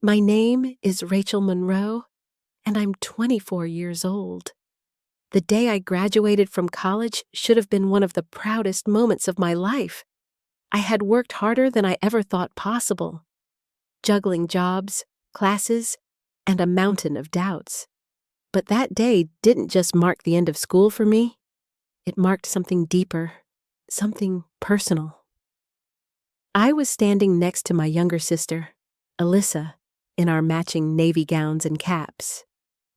My name is Rachel Monroe, and I'm 24 years old. The day I graduated from college should have been one of the proudest moments of my life. I had worked harder than I ever thought possible, juggling jobs, classes, and a mountain of doubts. But that day didn't just mark the end of school for me. It marked something deeper, something personal. I was standing next to my younger sister, Alyssa, in our matching navy gowns and caps,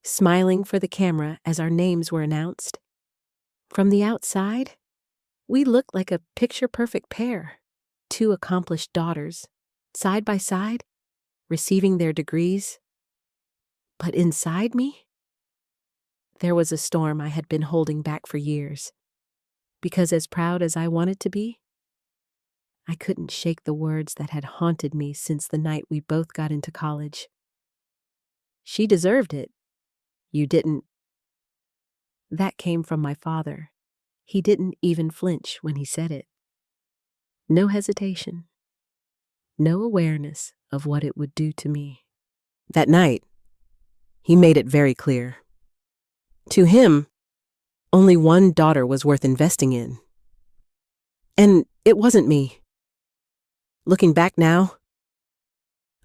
smiling for the camera as our names were announced. From the outside, we looked like a picture-perfect pair, two accomplished daughters, side by side, receiving their degrees. But inside me, there was a storm I had been holding back for years, because as proud as I wanted to be, I couldn't shake the words that had haunted me since the night we both got into college. She deserved it. You didn't. That came from my father. He didn't even flinch when he said it. No hesitation. No awareness of what it would do to me. That night, he made it very clear. To him, only one daughter was worth investing in. And it wasn't me. Looking back now,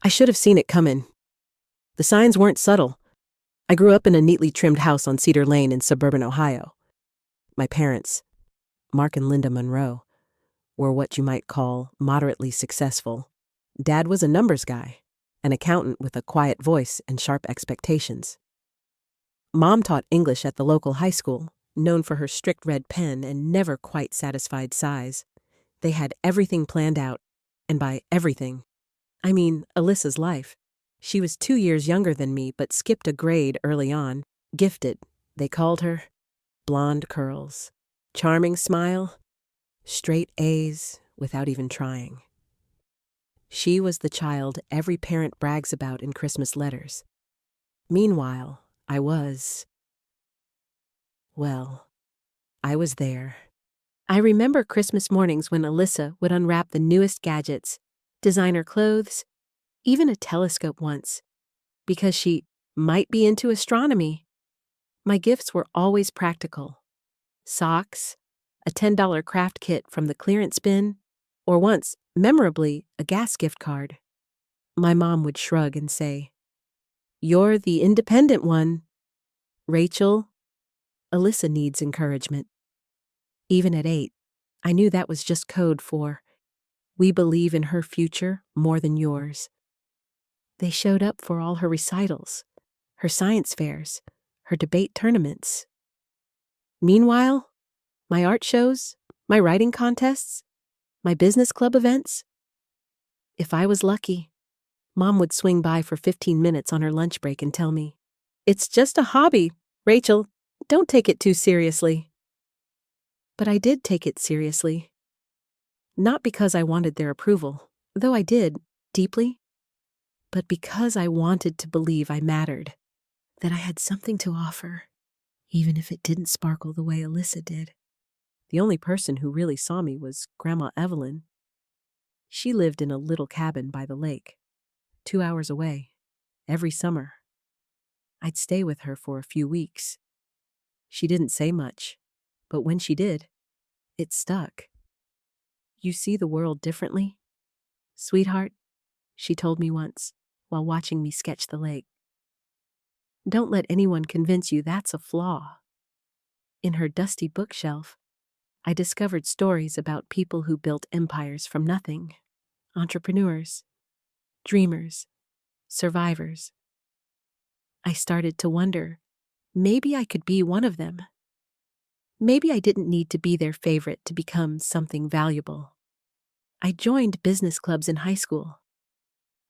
I should have seen it coming. The signs weren't subtle. I grew up in a neatly trimmed house on Cedar Lane in suburban Ohio. My parents, Mark and Linda Monroe, were what you might call moderately successful. Dad was a numbers guy, an accountant with a quiet voice and sharp expectations. Mom taught English at the local high school, known for her strict red pen and never quite satisfied sighs. They had everything planned out, and by everything, I mean Alyssa's life. She was 2 years younger than me, but skipped a grade early on. Gifted, they called her. Blonde curls, charming smile, straight A's without even trying. She was the child every parent brags about in Christmas letters. Meanwhile, I was there. I remember Christmas mornings when Alyssa would unwrap the newest gadgets, designer clothes, even a telescope once, because she might be into astronomy. My gifts were always practical. Socks, a $10 craft kit from the clearance bin, or once, memorably, a gas gift card. My mom would shrug and say, "You're the independent one. Rachel, Alyssa needs encouragement." Even at 8, I knew that was just code for, "We believe in her future more than yours." They showed up for all her recitals, her science fairs, her debate tournaments. Meanwhile, my art shows, my writing contests, my business club events. If I was lucky, Mom would swing by for 15 minutes on her lunch break and tell me, "It's just a hobby, Rachel. Don't take it too seriously." But I did take it seriously. Not because I wanted their approval, though I did, deeply, but because I wanted to believe I mattered, that I had something to offer, even if it didn't sparkle the way Alyssa did. The only person who really saw me was Grandma Evelyn. She lived in a little cabin by the lake, 2 hours away, every summer. I'd stay with her for a few weeks. She didn't say much, but when she did, it stuck. "You see the world differently, sweetheart," she told me once, while watching me sketch the lake. "Don't let anyone convince you that's a flaw." In her dusty bookshelf, I discovered stories about people who built empires from nothing. Entrepreneurs, dreamers, survivors. I started to wonder, maybe I could be one of them. Maybe I didn't need to be their favorite to become something valuable. I joined business clubs in high school.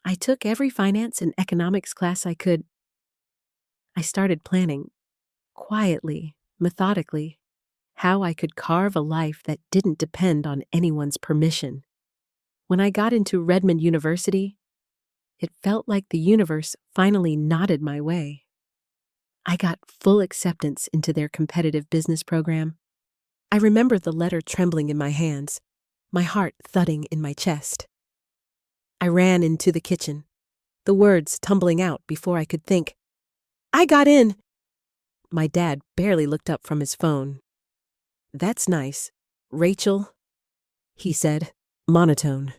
I took every finance and economics class I could. I started planning, quietly, methodically, how I could carve a life that didn't depend on anyone's permission. When I got into Redmond University, it felt like the universe finally nodded my way. I got full acceptance into their competitive business program. I remember the letter trembling in my hands, my heart thudding in my chest. I ran into the kitchen, the words tumbling out before I could think. I got in! My dad barely looked up from his phone. That's nice. Rachel, he said, monotone.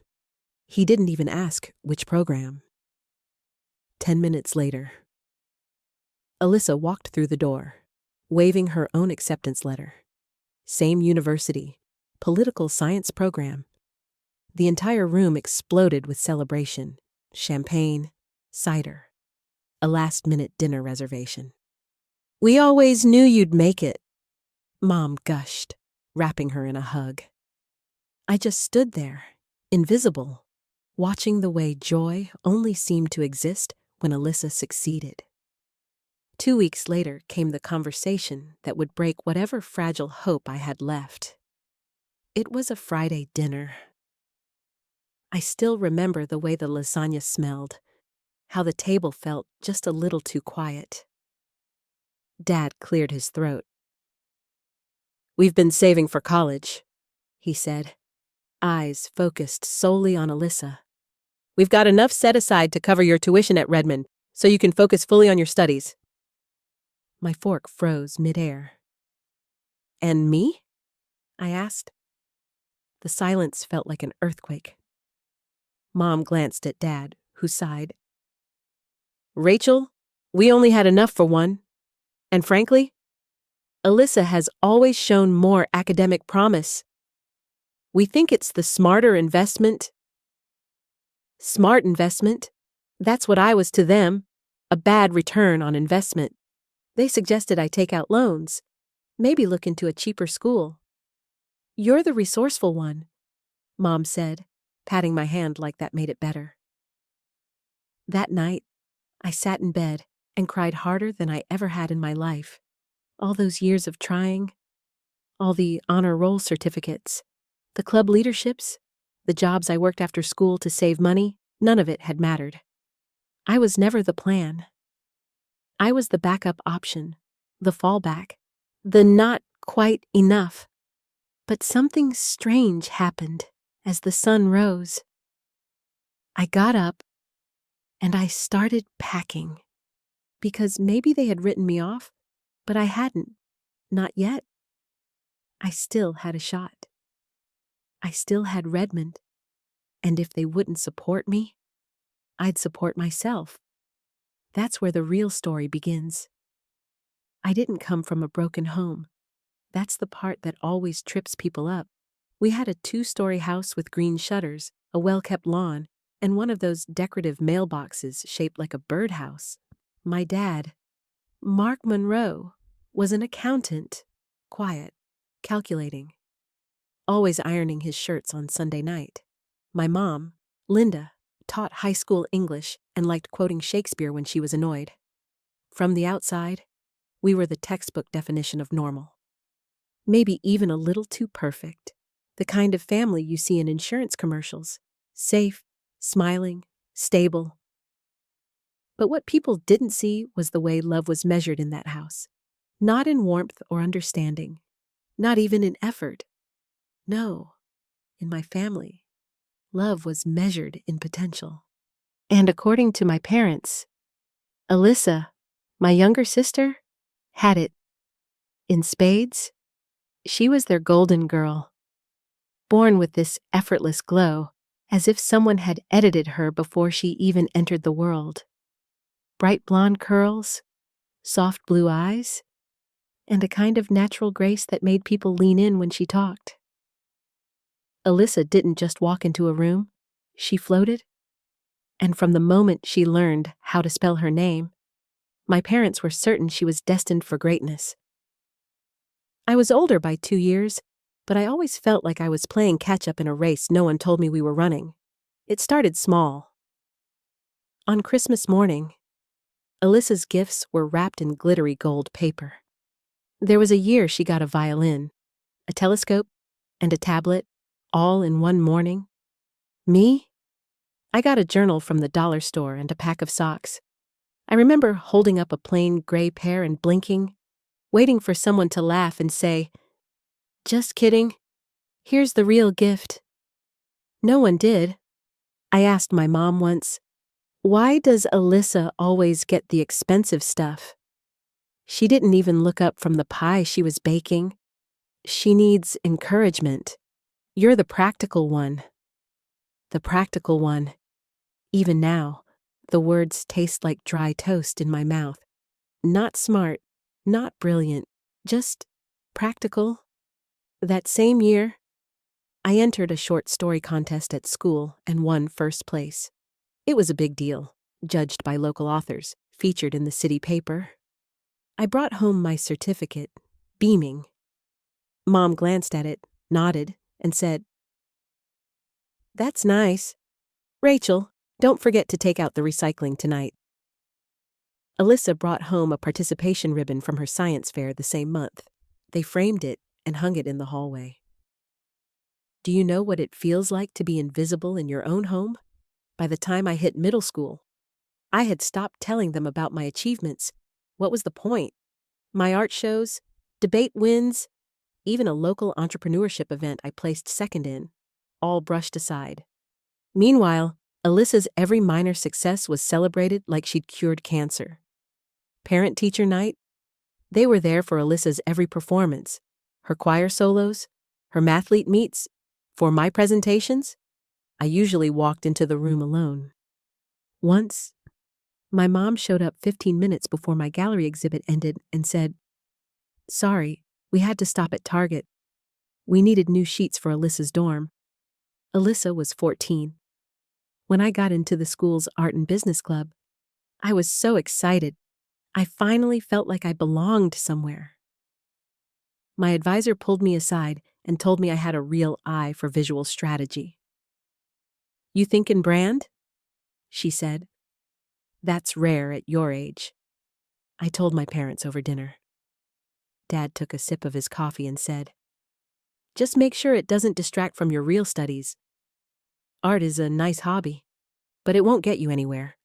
He didn't even ask which program. 10 minutes later. Alyssa walked through the door, waving her own acceptance letter. Same university, political science program. The entire room exploded with celebration, champagne, cider, a last-minute dinner reservation. We always knew you'd make it, Mom gushed, wrapping her in a hug. I just stood there, invisible, watching the way joy only seemed to exist when Alyssa succeeded. 2 weeks later came the conversation that would break whatever fragile hope I had left. It was a Friday dinner. I still remember the way the lasagna smelled, how the table felt just a little too quiet. Dad cleared his throat. We've been saving for college, he said, eyes focused solely on Alyssa. We've got enough set aside to cover your tuition at Redmond, so you can focus fully on your studies. My fork froze midair. And me? I asked. The silence felt like an earthquake. Mom glanced at Dad, who sighed. Rachel, we only had enough for one. And frankly, Alyssa has always shown more academic promise. We think it's the smarter investment. Smart investment? That's what I was to them, a bad return on investment. They suggested I take out loans, maybe look into a cheaper school. You're the resourceful one, Mom said, patting my hand like that made it better. That night, I sat in bed and cried harder than I ever had in my life. All those years of trying, all the honor roll certificates, the club leaderships, the jobs I worked after school to save money, none of it had mattered. I was never the plan. I was the backup option, the fallback, the not quite enough. But something strange happened as the sun rose. I got up and I started packing, because maybe they had written me off, but I hadn't, not yet. I still had a shot. I still had Redmond, and if they wouldn't support me, I'd support myself. That's where the real story begins. I didn't come from a broken home. That's the part that always trips people up. We had a 2-story house with green shutters, a well-kept lawn, and one of those decorative mailboxes shaped like a birdhouse. My dad, Mark Monroe, was an accountant, quiet, calculating, always ironing his shirts on Sunday night. My mom, Linda, taught high school English and liked quoting Shakespeare when she was annoyed. From the outside, we were the textbook definition of normal. Maybe even a little too perfect. The kind of family you see in insurance commercials. Safe, smiling, stable. But what people didn't see was the way love was measured in that house. Not in warmth or understanding. Not even in effort. No, in my family, love was measured in potential. And according to my parents, Alyssa, my younger sister, had it. In spades, she was their golden girl. Born with this effortless glow, as if someone had edited her before she even entered the world. Bright blonde curls, soft blue eyes, and a kind of natural grace that made people lean in when she talked. Alyssa didn't just walk into a room, she floated. And from the moment she learned how to spell her name, my parents were certain she was destined for greatness. I was older by 2 years, but I always felt like I was playing catch-up in a race no one told me we were running. It started small. On Christmas morning, Alyssa's gifts were wrapped in glittery gold paper. There was a year she got a violin, a telescope, and a tablet, all in one morning. Me? I got a journal from the dollar store and a pack of socks. I remember holding up a plain gray pair and blinking, waiting for someone to laugh and say, "Just kidding. Here's the real gift." No one did. I asked my mom once, Why does Alyssa always get the expensive stuff? She didn't even look up from the pie she was baking. She needs encouragement. You're the practical one. The practical one. Even now, the words taste like dry toast in my mouth. Not smart, not brilliant, just practical. That same year, I entered a short story contest at school and won first place. It was a big deal, judged by local authors, featured in the city paper. I brought home my certificate, beaming. Mom glanced at it, nodded, and said, "That's nice. Rachel, don't forget to take out the recycling tonight." Alyssa brought home a participation ribbon from her science fair the same month. They framed it and hung it in the hallway. Do you know what it feels like to be invisible in your own home? By the time I hit middle school, I had stopped telling them about my achievements. What was the point? My art shows, debate wins, even a local entrepreneurship event I placed second in, all brushed aside. Meanwhile, Alyssa's every minor success was celebrated like she'd cured cancer. Parent-teacher night? They were there for Alyssa's every performance, her choir solos, her mathlete meets. For my presentations, I usually walked into the room alone. Once, my mom showed up 15 minutes before my gallery exhibit ended and said, "Sorry, we had to stop at Target. We needed new sheets for Alyssa's dorm." Alyssa was 14. When I got into the school's art and business club, I was so excited. I finally felt like I belonged somewhere. My advisor pulled me aside and told me I had a real eye for visual strategy. "You think in brand?" she said. "That's rare at your age." I told my parents over dinner. Dad took a sip of his coffee and said, "Just make sure it doesn't distract from your real studies. Art is a nice hobby, but it won't get you anywhere."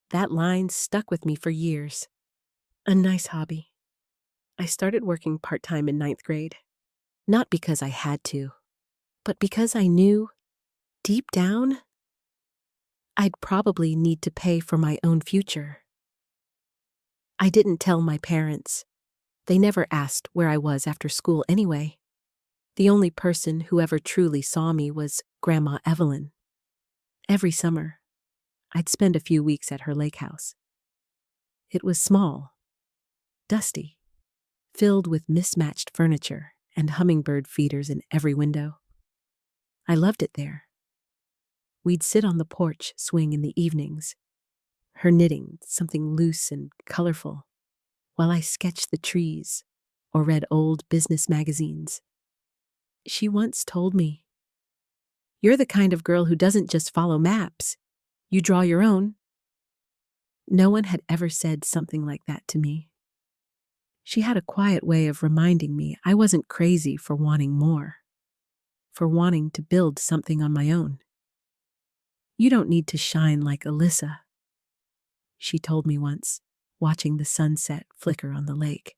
That line stuck with me for years. A nice hobby. I started working part-time in 9th grade. Not because I had to, but because I knew, deep down, I'd probably need to pay for my own future. I didn't tell my parents. They never asked where I was after school anyway. The only person who ever truly saw me was Grandma Evelyn. Every summer, I'd spend a few weeks at her lake house. It was small, dusty, filled with mismatched furniture and hummingbird feeders in every window. I loved it there. We'd sit on the porch swing in the evenings, her knitting something loose and colorful, while I sketched the trees or read old business magazines. She once told me, "You're the kind of girl who doesn't just follow maps. You draw your own." No one had ever said something like that to me. She had a quiet way of reminding me I wasn't crazy for wanting more, for wanting to build something on my own. "You don't need to shine like Alyssa," she told me once, watching the sunset flicker on the lake.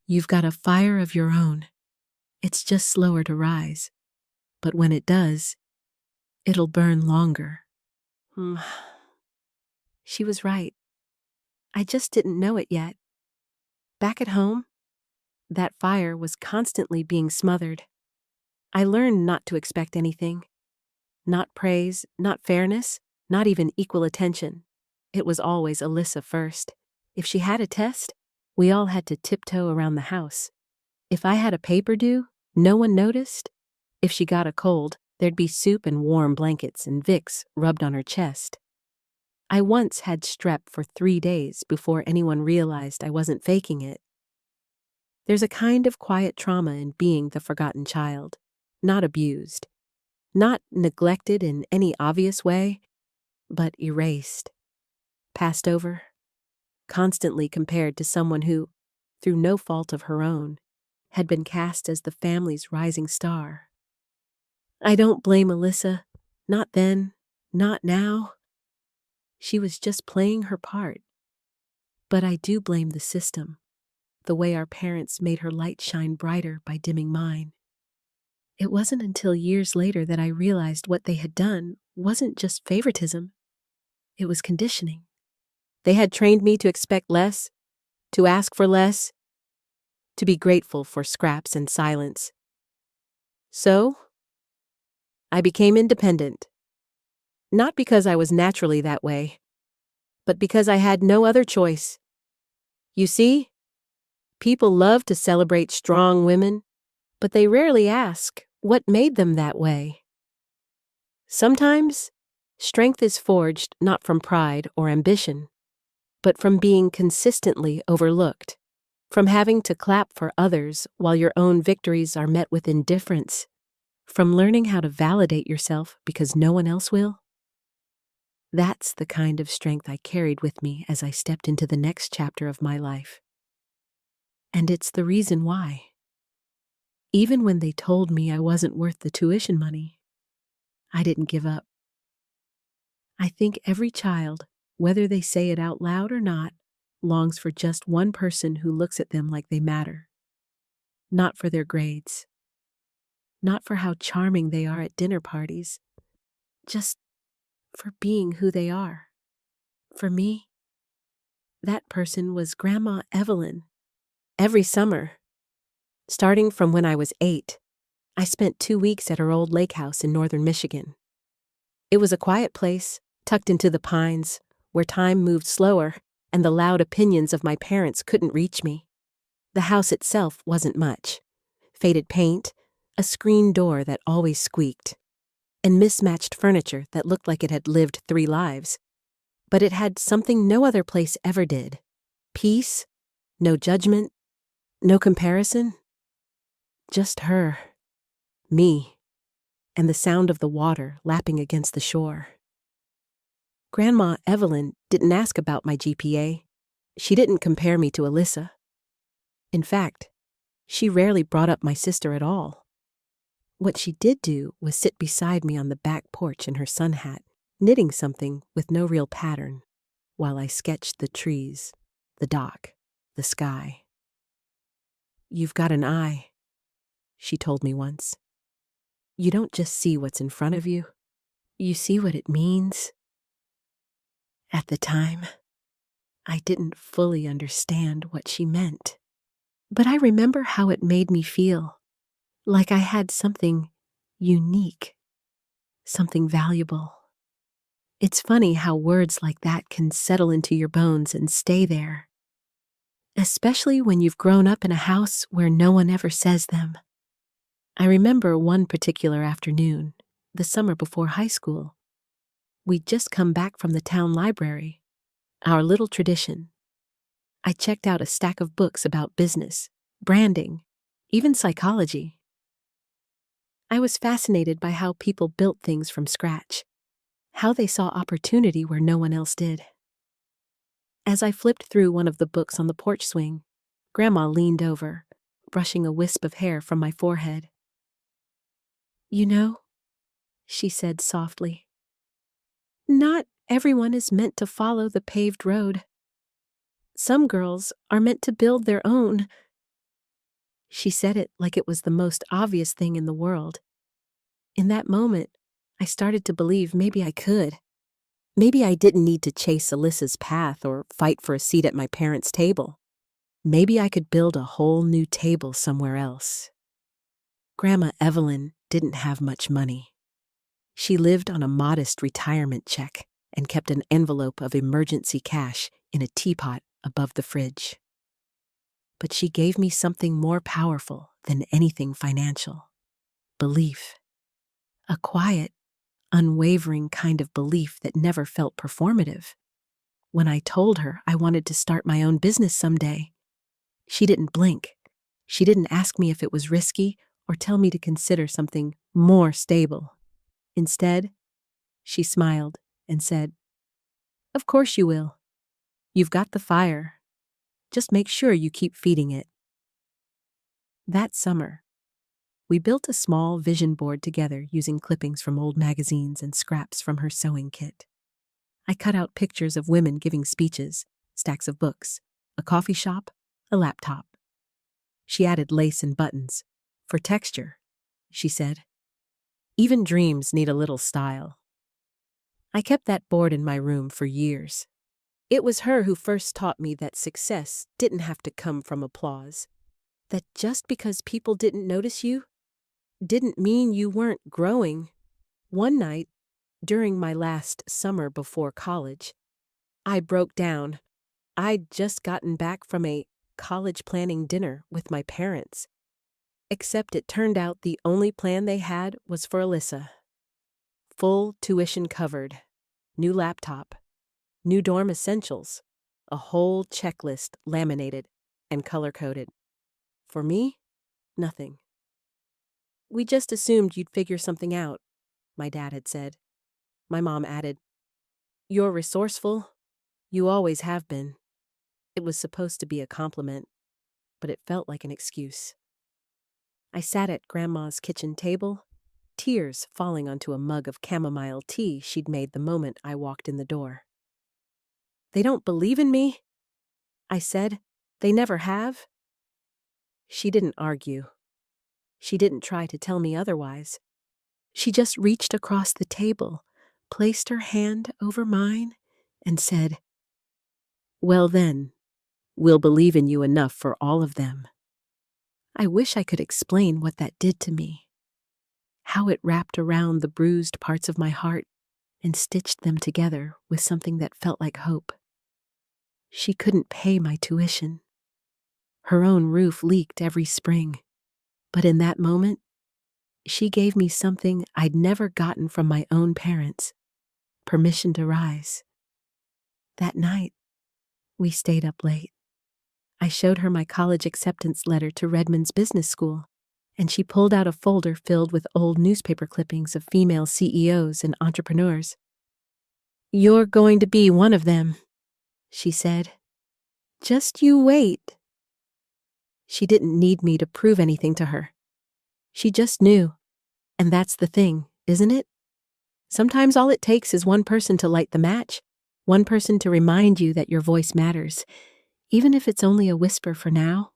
"You've got a fire of your own. It's just slower to rise, but when it does, it'll burn longer." She was right. I just didn't know it yet. Back at home, that fire was constantly being smothered. I learned not to expect anything. Not praise, not fairness, not even equal attention. It was always Alyssa first. If she had a test, we all had to tiptoe around the house. If I had a paper due, no one noticed. If she got a cold, there'd be soup and warm blankets and Vicks rubbed on her chest. I once had strep for 3 days before anyone realized I wasn't faking it. There's a kind of quiet trauma in being the forgotten child, not abused, not neglected in any obvious way, but erased, passed over, constantly compared to someone who, through no fault of her own, had been cast as the family's rising star. I don't blame Alyssa, not then, not now. She was just playing her part. But I do blame the system, the way our parents made her light shine brighter by dimming mine. It wasn't until years later that I realized what they had done wasn't just favoritism. It was conditioning. They had trained me to expect less, to ask for less, to be grateful for scraps and silence. So, I became independent. Not because I was naturally that way, but because I had no other choice. You see, people love to celebrate strong women, but they rarely ask what made them that way. Sometimes, strength is forged not from pride or ambition, but from being consistently overlooked, from having to clap for others while your own victories are met with indifference, from learning how to validate yourself because no one else will. That's the kind of strength I carried with me as I stepped into the next chapter of my life. And it's the reason why. Even when they told me I wasn't worth the tuition money, I didn't give up. I think every child, whether they say it out loud or not, longs for just one person who looks at them like they matter. Not for their grades. Not for how charming they are at dinner parties. Just for being who they are. For me, that person was Grandma Evelyn. Every summer, starting from when I was 8, I spent 2 weeks at her old lake house in northern Michigan. It was a quiet place, tucked into the pines, where time moved slower and the loud opinions of my parents couldn't reach me. The house itself wasn't much. Faded paint, a screen door that always squeaked, and mismatched furniture that looked like it had lived 3 lives. But it had something no other place ever did. Peace, no judgment, no comparison. Just her, me, and the sound of the water lapping against the shore. Grandma Evelyn didn't ask about my GPA. She didn't compare me to Alyssa. In fact, she rarely brought up my sister at all. What she did do was sit beside me on the back porch in her sun hat, knitting something with no real pattern, while I sketched the trees, the dock, the sky. "You've got an eye," she told me once. "You don't just see what's in front of you, you see what it means." At the time, I didn't fully understand what she meant, but I remember how it made me feel, like I had something unique, something valuable. It's funny how words like that can settle into your bones and stay there, especially when you've grown up in a house where no one ever says them. I remember one particular afternoon, the summer before high school. We'd just come back from the town library, our little tradition. I checked out a stack of books about business, branding, even psychology. I was fascinated by how people built things from scratch, how they saw opportunity where no one else did. As I flipped through one of the books on the porch swing, Grandma leaned over, brushing a wisp of hair from my forehead. "You know," she said softly, "not everyone is meant to follow the paved road. Some girls are meant to build their own." She said it like it was the most obvious thing in the world. In that moment, I started to believe maybe I could. Maybe I didn't need to chase Alyssa's path or fight for a seat at my parents' table. Maybe I could build a whole new table somewhere else. Grandma Evelyn didn't have much money. She lived on a modest retirement check and kept an envelope of emergency cash in a teapot above the fridge. But she gave me something more powerful than anything financial: belief. A quiet, unwavering kind of belief that never felt performative. When I told her I wanted to start my own business someday, she didn't blink. She didn't ask me if it was risky or tell me to consider something more stable. Instead, she smiled and said, "Of course you will. You've got the fire. Just make sure you keep feeding it." That summer, we built a small vision board together using clippings from old magazines and scraps from her sewing kit. I cut out pictures of women giving speeches, stacks of books, a coffee shop, a laptop. She added lace and buttons. "For texture," she said. "Even dreams need a little style." I kept that board in my room for years. It was her who first taught me that success didn't have to come from applause, that just because people didn't notice you didn't mean you weren't growing. One night, during my last summer before college, I broke down. I'd just gotten back from a college planning dinner with my parents. Except it turned out the only plan they had was for Alyssa. Full tuition covered, new laptop, new dorm essentials, a whole checklist laminated and color-coded. For me, nothing. "We just assumed you'd figure something out," my dad had said. My mom added, "You're resourceful. You always have been." It was supposed to be a compliment, but it felt like an excuse. I sat at Grandma's kitchen table, tears falling onto a mug of chamomile tea she'd made the moment I walked in the door. "They don't believe in me," I said. "They never have." She didn't argue. She didn't try to tell me otherwise. She just reached across the table, placed her hand over mine, and said, "Well then, we'll believe in you enough for all of them." I wish I could explain what that did to me, how it wrapped around the bruised parts of my heart and stitched them together with something that felt like hope. She couldn't pay my tuition. Her own roof leaked every spring. But in that moment, she gave me something I'd never gotten from my own parents: permission to rise. That night, we stayed up late. I showed her my college acceptance letter to Redmond's business school, and she pulled out a folder filled with old newspaper clippings of female CEOs and entrepreneurs. "You're going to be one of them," she said. "Just you wait." She didn't need me to prove anything to her. She just knew. And that's the thing, isn't it? Sometimes all it takes is one person to light the match, one person to remind you that your voice matters, even if it's only a whisper for now.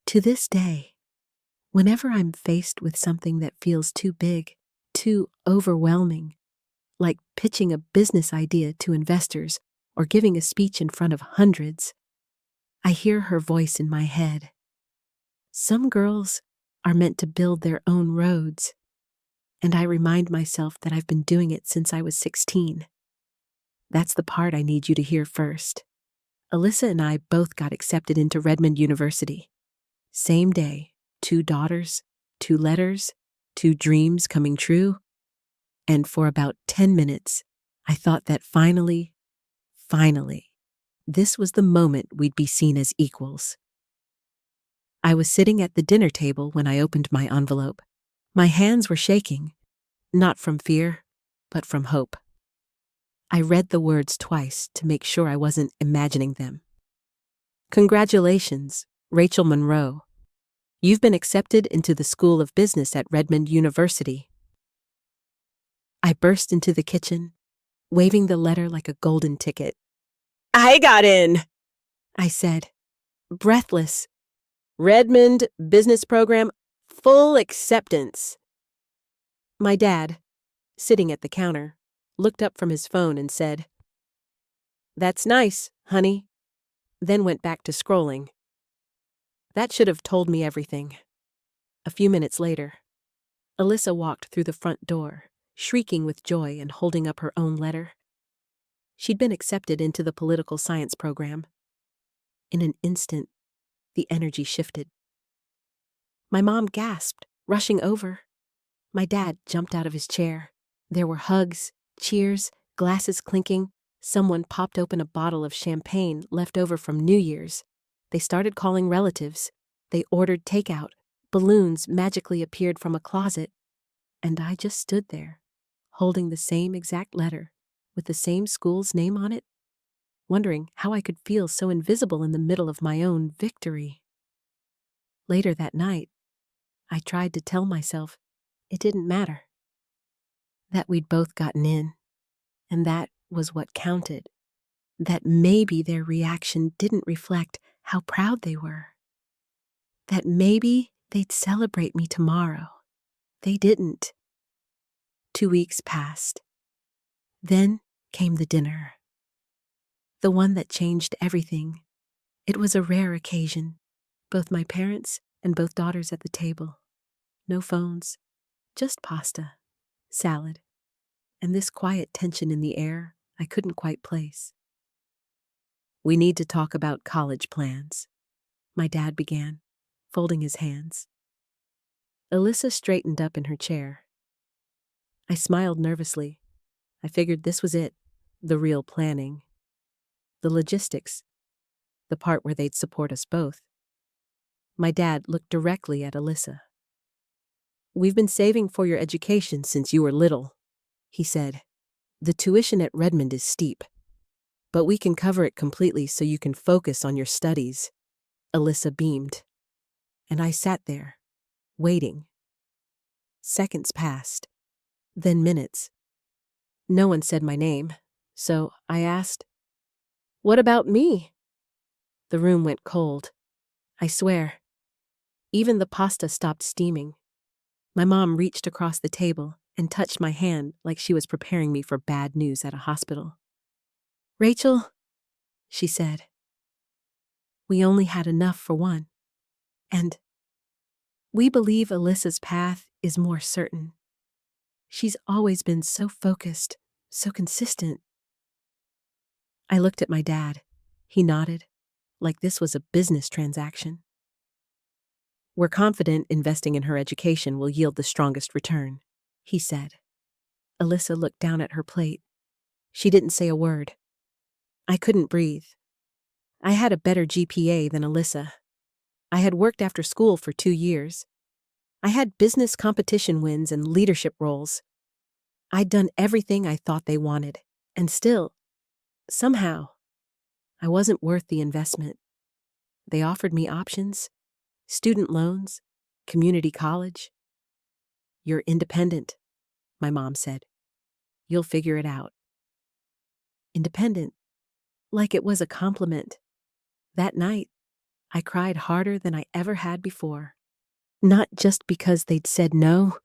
To this day, whenever I'm faced with something that feels too big, too overwhelming, like pitching a business idea to investors or giving a speech in front of hundreds, I hear her voice in my head. Some girls are meant to build their own roads, and I remind myself that I've been doing it since I was 16. That's the part I need you to hear first. Alyssa and I both got accepted into Redmond University. Same day, 2 daughters, 2 letters, 2 dreams coming true. And for about 10 minutes, I thought that finally, this was the moment we'd be seen as equals. I was sitting at the dinner table when I opened my envelope. My hands were shaking, not from fear, but from hope. I read the words twice to make sure I wasn't imagining them. "Congratulations, Rachel Monroe. You've been accepted into the School of Business at Redmond University." I burst into the kitchen, waving the letter like a golden ticket. "I got in," I said, breathless. "Redmond Business Program, full acceptance." My dad, sitting at the counter, looked up from his phone and said, "That's nice, honey," then went back to scrolling. That should have told me everything. A few minutes later, Alyssa walked through the front door, shrieking with joy and holding up her own letter. She'd been accepted into the political science program. In an instant, the energy shifted. My mom gasped, rushing over. My dad jumped out of his chair. There were hugs, cheers, glasses clinking. Someone popped open a bottle of champagne left over from New Year's. They started calling relatives. They ordered takeout. Balloons magically appeared from a closet. And I just stood there, holding the same exact letter, with the same school's name on it, wondering how I could feel so invisible in the middle of my own victory. Later that night, I tried to tell myself it didn't matter, that we'd both gotten in, and that was what counted, that maybe their reaction didn't reflect how proud they were, that maybe they'd celebrate me tomorrow. They didn't. 2 weeks passed. Then came the dinner. The one that changed everything. It was a rare occasion. Both my parents and both daughters at the table. No phones, just pasta, salad, and this quiet tension in the air I couldn't quite place. "We need to talk about college plans," my dad began, folding his hands. Alyssa straightened up in her chair. I smiled nervously. I figured this was it, the real planning. The logistics, the part where they'd support us both. My dad looked directly at Alyssa. "We've been saving for your education since you were little," he said. "The tuition at Redmond is steep, but we can cover it completely so you can focus on your studies." Alyssa beamed, and I sat there, waiting. Seconds passed, then minutes. No one said my name, so I asked, "What about me?" The room went cold. I swear. Even the pasta stopped steaming. My mom reached across the table and touched my hand like she was preparing me for bad news at a hospital. "Rachel," she said, "we only had enough for one. And we believe Alyssa's path is more certain. She's always been so focused, so consistent." I looked at my dad. He nodded, like this was a business transaction. "We're confident investing in her education will yield the strongest return," he said. Alyssa looked down at her plate. She didn't say a word. I couldn't breathe. I had a better GPA than Alyssa. I had worked after school for 2 years. I had business competition wins and leadership roles. I'd done everything I thought they wanted, and still, somehow, I wasn't worth the investment. They offered me options, student loans, community college. "You're independent," my mom said. "You'll figure it out." Independent, like it was a compliment. That night, I cried harder than I ever had before. Not just because they'd said no,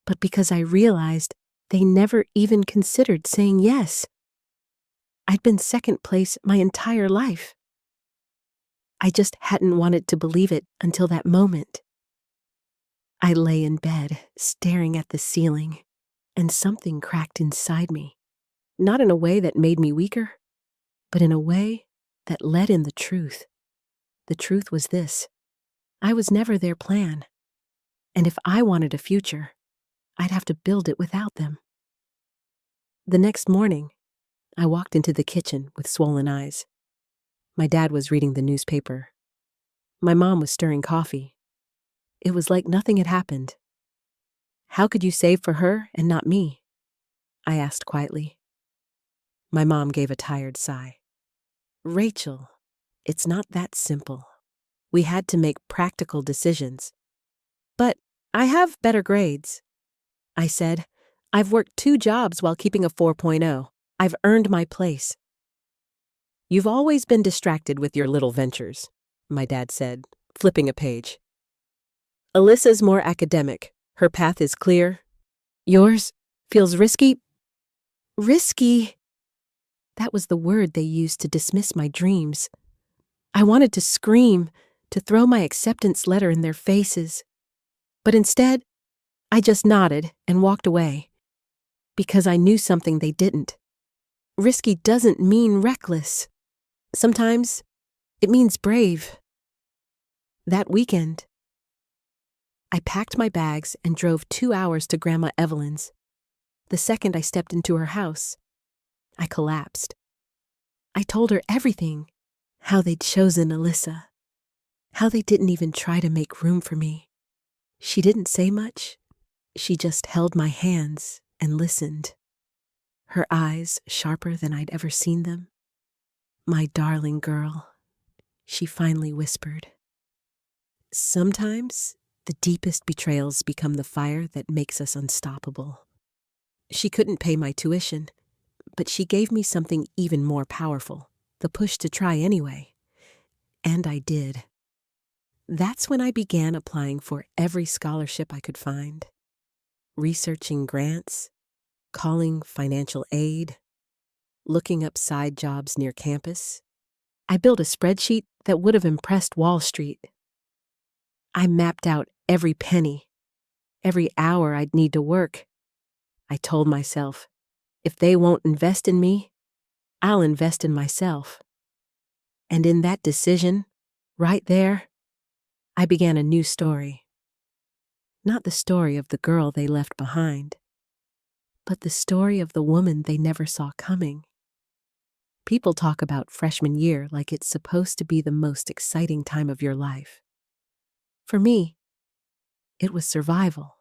but because I realized they never even considered saying yes. I'd been second place my entire life. I just hadn't wanted to believe it until that moment. I lay in bed, staring at the ceiling, and something cracked inside me. Not in a way that made me weaker, but in a way that let in the truth. The truth was this: I was never their plan. And if I wanted a future, I'd have to build it without them. The next morning, I walked into the kitchen with swollen eyes. My dad was reading the newspaper. My mom was stirring coffee. It was like nothing had happened. "How could you save for her and not me?" I asked quietly. My mom gave a tired sigh. "Rachel, it's not that simple. We had to make practical decisions. But I have better grades," I said. "I've worked 2 jobs while keeping a 4.0. I've earned my place." "You've always been distracted with your little ventures," my dad said, flipping a page. "Alyssa's more academic. Her path is clear. Yours feels risky." Risky? That was the word they used to dismiss my dreams. I wanted to scream, to throw my acceptance letter in their faces. But instead, I just nodded and walked away. Because I knew something they didn't. Risky doesn't mean reckless. Sometimes, it means brave. That weekend, I packed my bags and drove 2 hours to Grandma Evelyn's. The second I stepped into her house, I collapsed. I told her everything. How they'd chosen Alyssa. How they didn't even try to make room for me. She didn't say much. She just held my hands and listened. Her eyes sharper than I'd ever seen them. "My darling girl," she finally whispered. Sometimes, the deepest betrayals become the fire that makes us unstoppable. She couldn't pay my tuition, but she gave me something even more powerful, the push to try anyway. And I did. That's when I began applying for every scholarship I could find, researching grants, calling financial aid, looking up side jobs near campus. I built a spreadsheet that would have impressed Wall Street. I mapped out every penny, every hour I'd need to work. I told myself, if they won't invest in me, I'll invest in myself. And in that decision, right there, I began a new story. Not the story of the girl they left behind, but the story of the woman they never saw coming. People talk about freshman year like it's supposed to be the most exciting time of your life. For me, it was survival.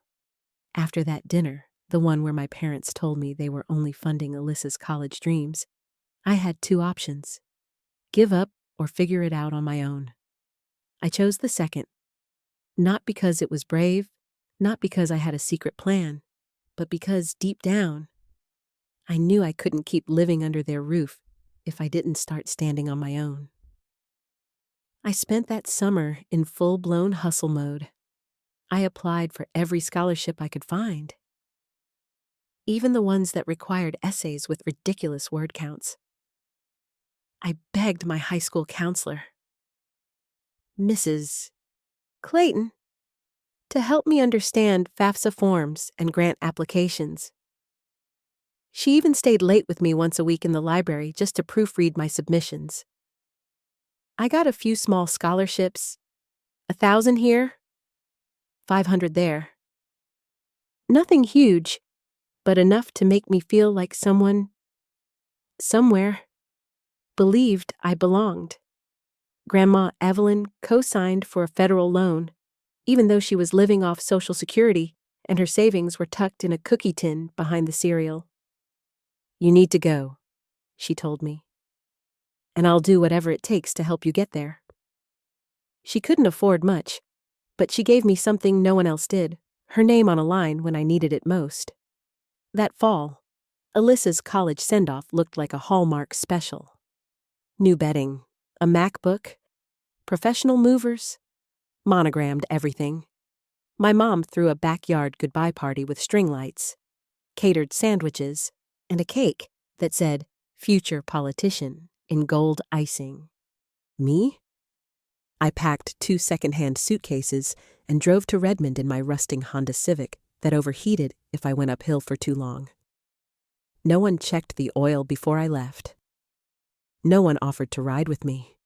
After that dinner, the one where my parents told me they were only funding Alyssa's college dreams, I had two options: give up or figure it out on my own. I chose the second, not because it was brave, not because I had a secret plan, but because deep down, I knew I couldn't keep living under their roof if I didn't start standing on my own. I spent that summer in full-blown hustle mode. I applied for every scholarship I could find, even the ones that required essays with ridiculous word counts. I begged my high school counselor, Mrs. Clayton, to help me understand FAFSA forms and grant applications. She even stayed late with me once a week in the library just to proofread my submissions. I got a few small scholarships, 1,000 here, 500 there. Nothing huge, but enough to make me feel like someone, somewhere, believed I belonged. Grandma Evelyn co-signed for a federal loan, even though she was living off Social Security and her savings were tucked in a cookie tin behind the cereal. "You need to go," she told me, "and I'll do whatever it takes to help you get there." She couldn't afford much, but she gave me something no one else did, her name on a line when I needed it most. That fall, Alyssa's college send-off looked like a Hallmark special. New bedding, a MacBook, professional movers, monogrammed everything. My mom threw a backyard goodbye party with string lights, catered sandwiches, and a cake that said "Future Politician" in gold icing. Me? I packed 2 second-hand suitcases and drove to Redmond in my rusting Honda Civic that overheated if I went uphill for too long. No one checked the oil before I left. No one offered to ride with me.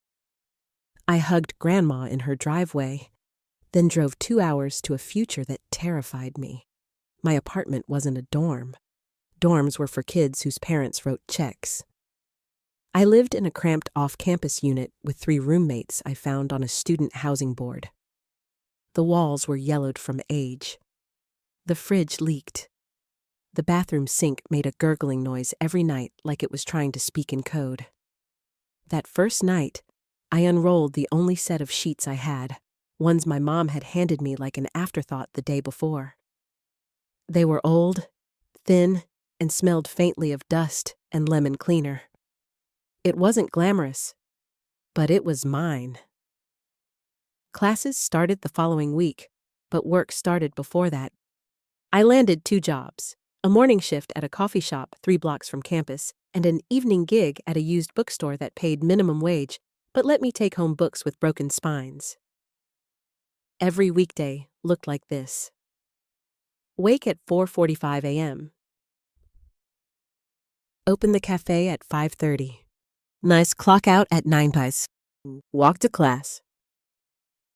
I hugged Grandma in her driveway, then drove 2 hours to a future that terrified me. My apartment wasn't a dorm. Dorms were for kids whose parents wrote checks. I lived in a cramped off-campus unit with 3 roommates I found on a student housing board. The walls were yellowed from age. The fridge leaked. The bathroom sink made a gurgling noise every night like it was trying to speak in code. That first night, I unrolled the only set of sheets I had, ones my mom had handed me like an afterthought the day before. They were old, thin, and smelled faintly of dust and lemon cleaner. It wasn't glamorous, but it was mine. Classes started the following week, but work started before that. I landed 2 jobs, a morning shift at a coffee shop 3 blocks from campus, and an evening gig at a used bookstore that paid minimum wage but let me take home books with broken spines. Every weekday looked like this. Wake at 4:45 a.m. Open the cafe at 5:30. Nice clock out at 9 pies. Walk to class.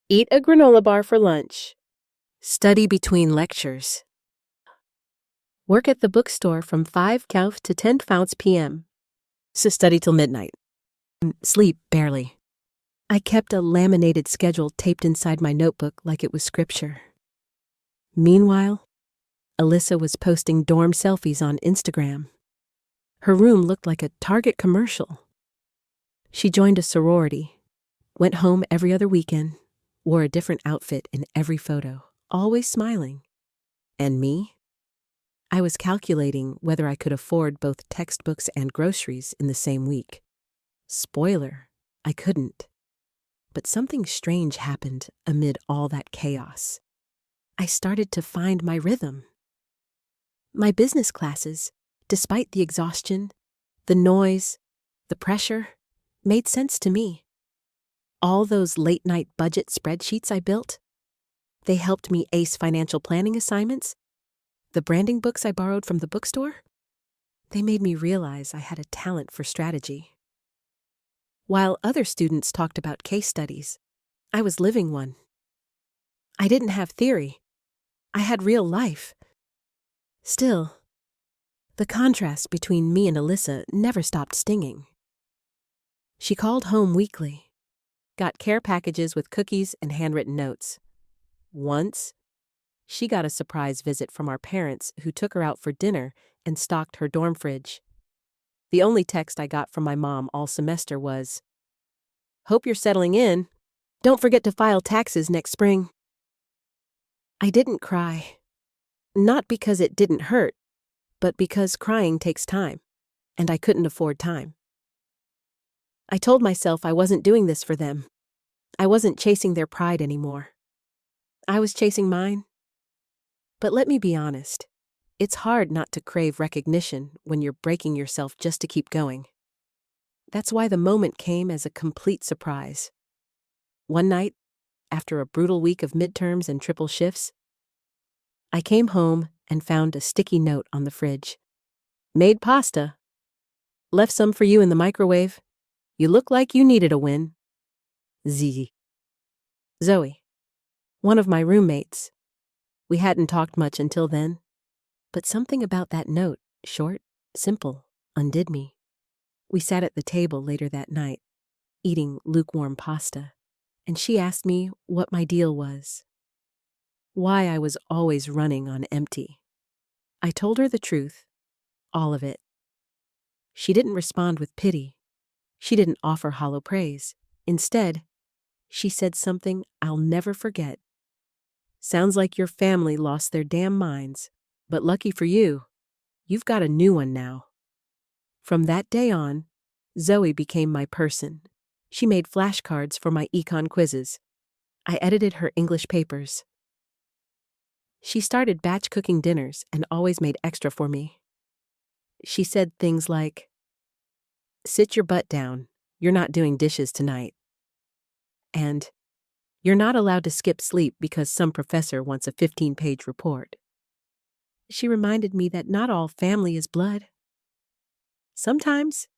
Eat a granola bar for lunch. Study between lectures. Work at the bookstore from 5 to 10 p.m. So study till midnight. Sleep barely. I kept a laminated schedule taped inside my notebook like it was scripture. Meanwhile, Alyssa was posting dorm selfies on Instagram. Her room looked like a Target commercial. She joined a sorority, went home every other weekend, wore a different outfit in every photo, always smiling. And me? I was calculating whether I could afford both textbooks and groceries in the same week. Spoiler, I couldn't. But something strange happened amid all that chaos. I started to find my rhythm. My business classes, despite the exhaustion, The noise, the pressure, made sense to me. All those late-night budget spreadsheets I built, they helped me ace financial planning assignments. The branding books I borrowed from the bookstore, they made me realize I had a talent for strategy. While other students talked about case studies, I was living one. I didn't have theory. I had real life. Still, the contrast between me and Alyssa never stopped stinging. She called home weekly, got care packages with cookies and handwritten notes. Once, she got a surprise visit from our parents who took her out for dinner and stocked her dorm fridge. The only text I got from my mom all semester was, "Hope you're settling in. Don't forget to file taxes next spring." I didn't cry. Not because it didn't hurt, but because crying takes time, and I couldn't afford time. I told myself I wasn't doing this for them. I wasn't chasing their pride anymore. I was chasing mine. But let me be honest, it's hard not to crave recognition when you're breaking yourself just to keep going. That's why the moment came as a complete surprise. One night, after a brutal week of midterms and triple shifts, I came home and found a sticky note on the fridge. "Made pasta. Left some for you in the microwave. You look like you needed a win. Z." Zoe, one of my roommates. We hadn't talked much until then, but something about that note, short, simple, undid me. We sat at the table later that night, eating lukewarm pasta, and she asked me what my deal was. Why I was always running on empty. I told her the truth, all of it. She didn't respond with pity. She didn't offer hollow praise. Instead, she said something I'll never forget. "Sounds like your family lost their damn minds, but lucky for you, you've got a new one now." From that day on, Zoe became my person. She made flashcards for my econ quizzes. I edited her English papers. She started batch cooking dinners and always made extra for me. She said things like, "Sit your butt down, you're not doing dishes tonight." And, "You're not allowed to skip sleep because some professor wants a 15-page report." She reminded me that not all family is blood. Sometimes,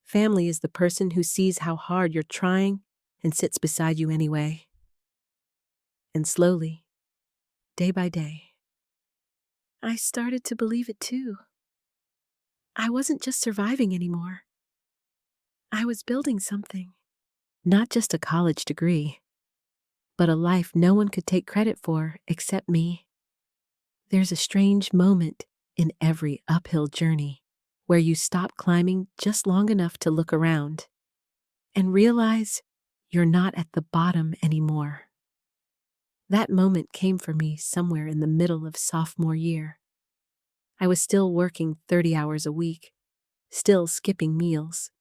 family is the person who sees how hard you're trying and sits beside you anyway. And slowly, day by day, I started to believe it too. I wasn't just surviving anymore. I was building something. Not just a college degree, but a life no one could take credit for except me. There's a strange moment in every uphill journey where you stop climbing just long enough to look around and realize you're not at the bottom anymore. That moment came for me somewhere in the middle of sophomore year. I was still working 30 hours a week, still skipping meals,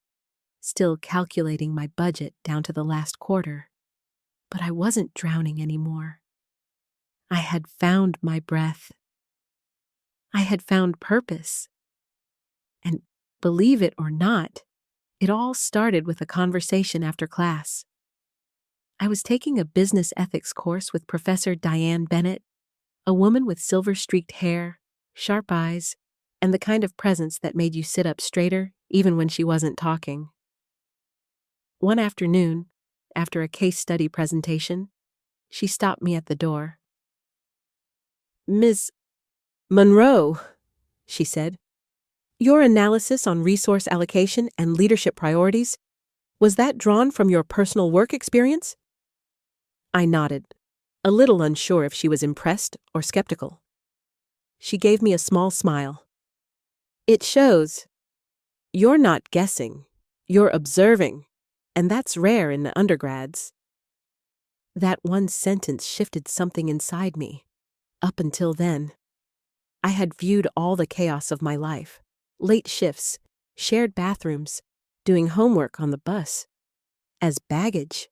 still calculating my budget down to the last quarter. But I wasn't drowning anymore. I had found my breath. I had found purpose. And believe it or not, it all started with a conversation after class. I was taking a business ethics course with Professor Diane Bennett, a woman with silver-streaked hair, sharp eyes, and the kind of presence that made you sit up straighter even when she wasn't talking. One afternoon, after a case study presentation, she stopped me at the door. "Ms. Monroe," she said, "your analysis on resource allocation and leadership priorities, was that drawn from your personal work experience?" I nodded, a little unsure if she was impressed or skeptical. She gave me a small smile. "It shows. You're not guessing, you're observing, and that's rare in the undergrads." That one sentence shifted something inside me. Up until then, I had viewed all the chaos of my life, late shifts, shared bathrooms, doing homework on the bus, as baggage.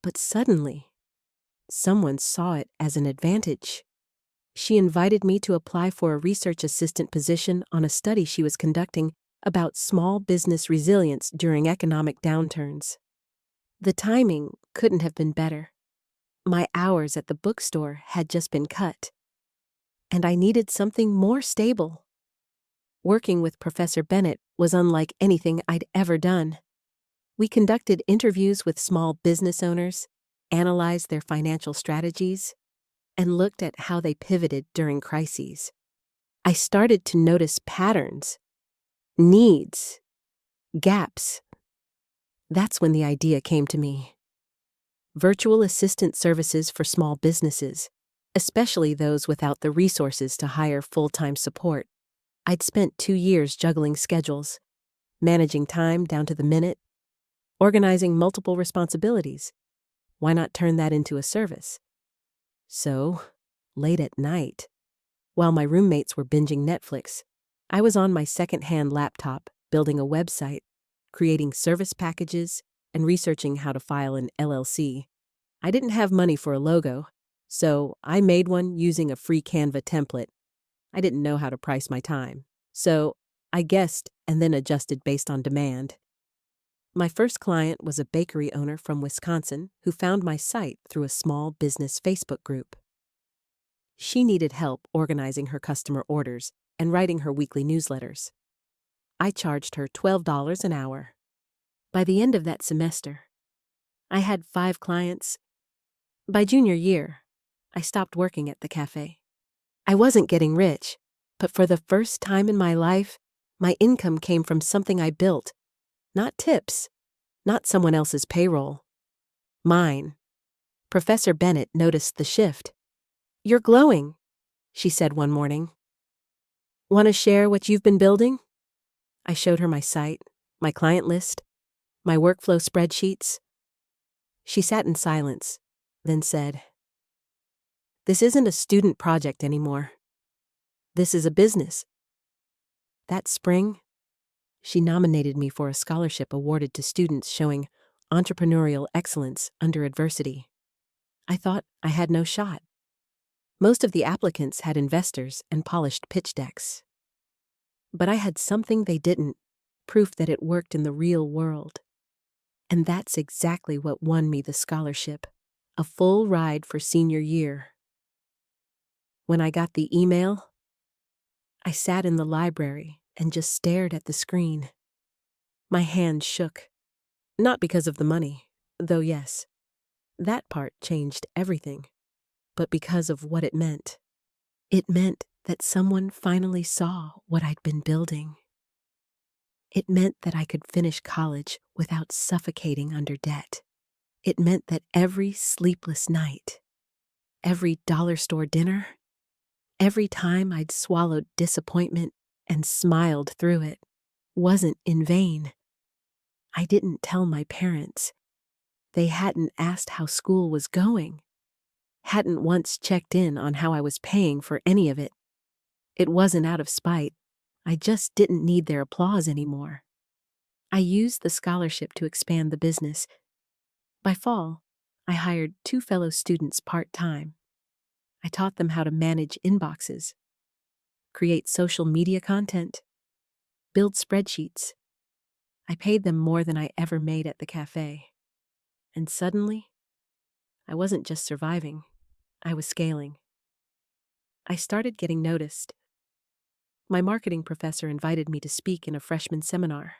But suddenly, someone saw it as an advantage. She invited me to apply for a research assistant position on a study she was conducting about small business resilience during economic downturns. The timing couldn't have been better. My hours at the bookstore had just been cut, and I needed something more stable. Working with Professor Bennett was unlike anything I'd ever done. We conducted interviews with small business owners, analyzed their financial strategies, and looked at how they pivoted during crises. I started to notice patterns, needs, gaps. That's when the idea came to me. Virtual assistant services for small businesses, especially those without the resources to hire full-time support. I'd spent 2 years juggling schedules, managing time down to the minute, organizing multiple responsibilities. Why not turn that into a service? So, late at night, while my roommates were binging Netflix, I was on my second-hand laptop building a website, creating service packages, and researching how to file an LLC. I didn't have money for a logo, so I made one using a free Canva template. I didn't know how to price my time, so I guessed and then adjusted based on demand. My first client was a bakery owner from Wisconsin who found my site through a small business Facebook group. She needed help organizing her customer orders and writing her weekly newsletters. I charged her $12 an hour. By the end of that semester, I had 5 clients. By junior year, I stopped working at the cafe. I wasn't getting rich, but for the first time in my life, my income came from something I built, not tips, not someone else's payroll. Mine. Professor Bennett noticed the shift. "You're glowing," she said one morning. "Want to share what you've been building?" I showed her my site, my client list, my workflow spreadsheets. She sat in silence, then said, "This isn't a student project anymore. This is a business." That spring, she nominated me for a scholarship awarded to students showing entrepreneurial excellence under adversity. I thought I had no shot. Most of the applicants had investors and polished pitch decks. But I had something they didn't, proof that it worked in the real world. And that's exactly what won me the scholarship, a full ride for senior year. When I got the email, I sat in the library and just stared at the screen. My hand shook. Not because of the money, though yes, that part changed everything, but because of what it meant. It meant that someone finally saw what I'd been building. It meant that I could finish college without suffocating under debt. It meant that every sleepless night, every dollar store dinner, every time I'd swallowed disappointment and smiled through it, wasn't in vain. I didn't tell my parents. They hadn't asked how school was going, hadn't once checked in on how I was paying for any of it. It wasn't out of spite. I just didn't need their applause anymore. I used the scholarship to expand the business. By fall, I hired 2 fellow students part-time. I taught them how to manage inboxes, create social media content, build spreadsheets. I paid them more than I ever made at the cafe. And suddenly, I wasn't just surviving, I was scaling. I started getting noticed. My marketing professor invited me to speak in a freshman seminar.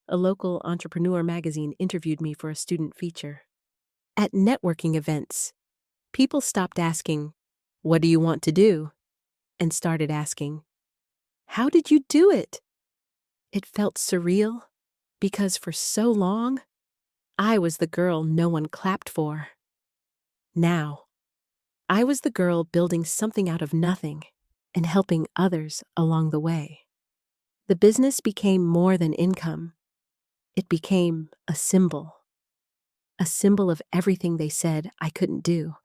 A local entrepreneur magazine interviewed me for a student feature. At networking events, people stopped asking, "What do you want to do?" and started asking, "How did you do it?" It felt surreal because for so long, I was the girl no one clapped for. Now, I was the girl building something out of nothing and helping others along the way. The business became more than income. It became a symbol of everything they said I couldn't do.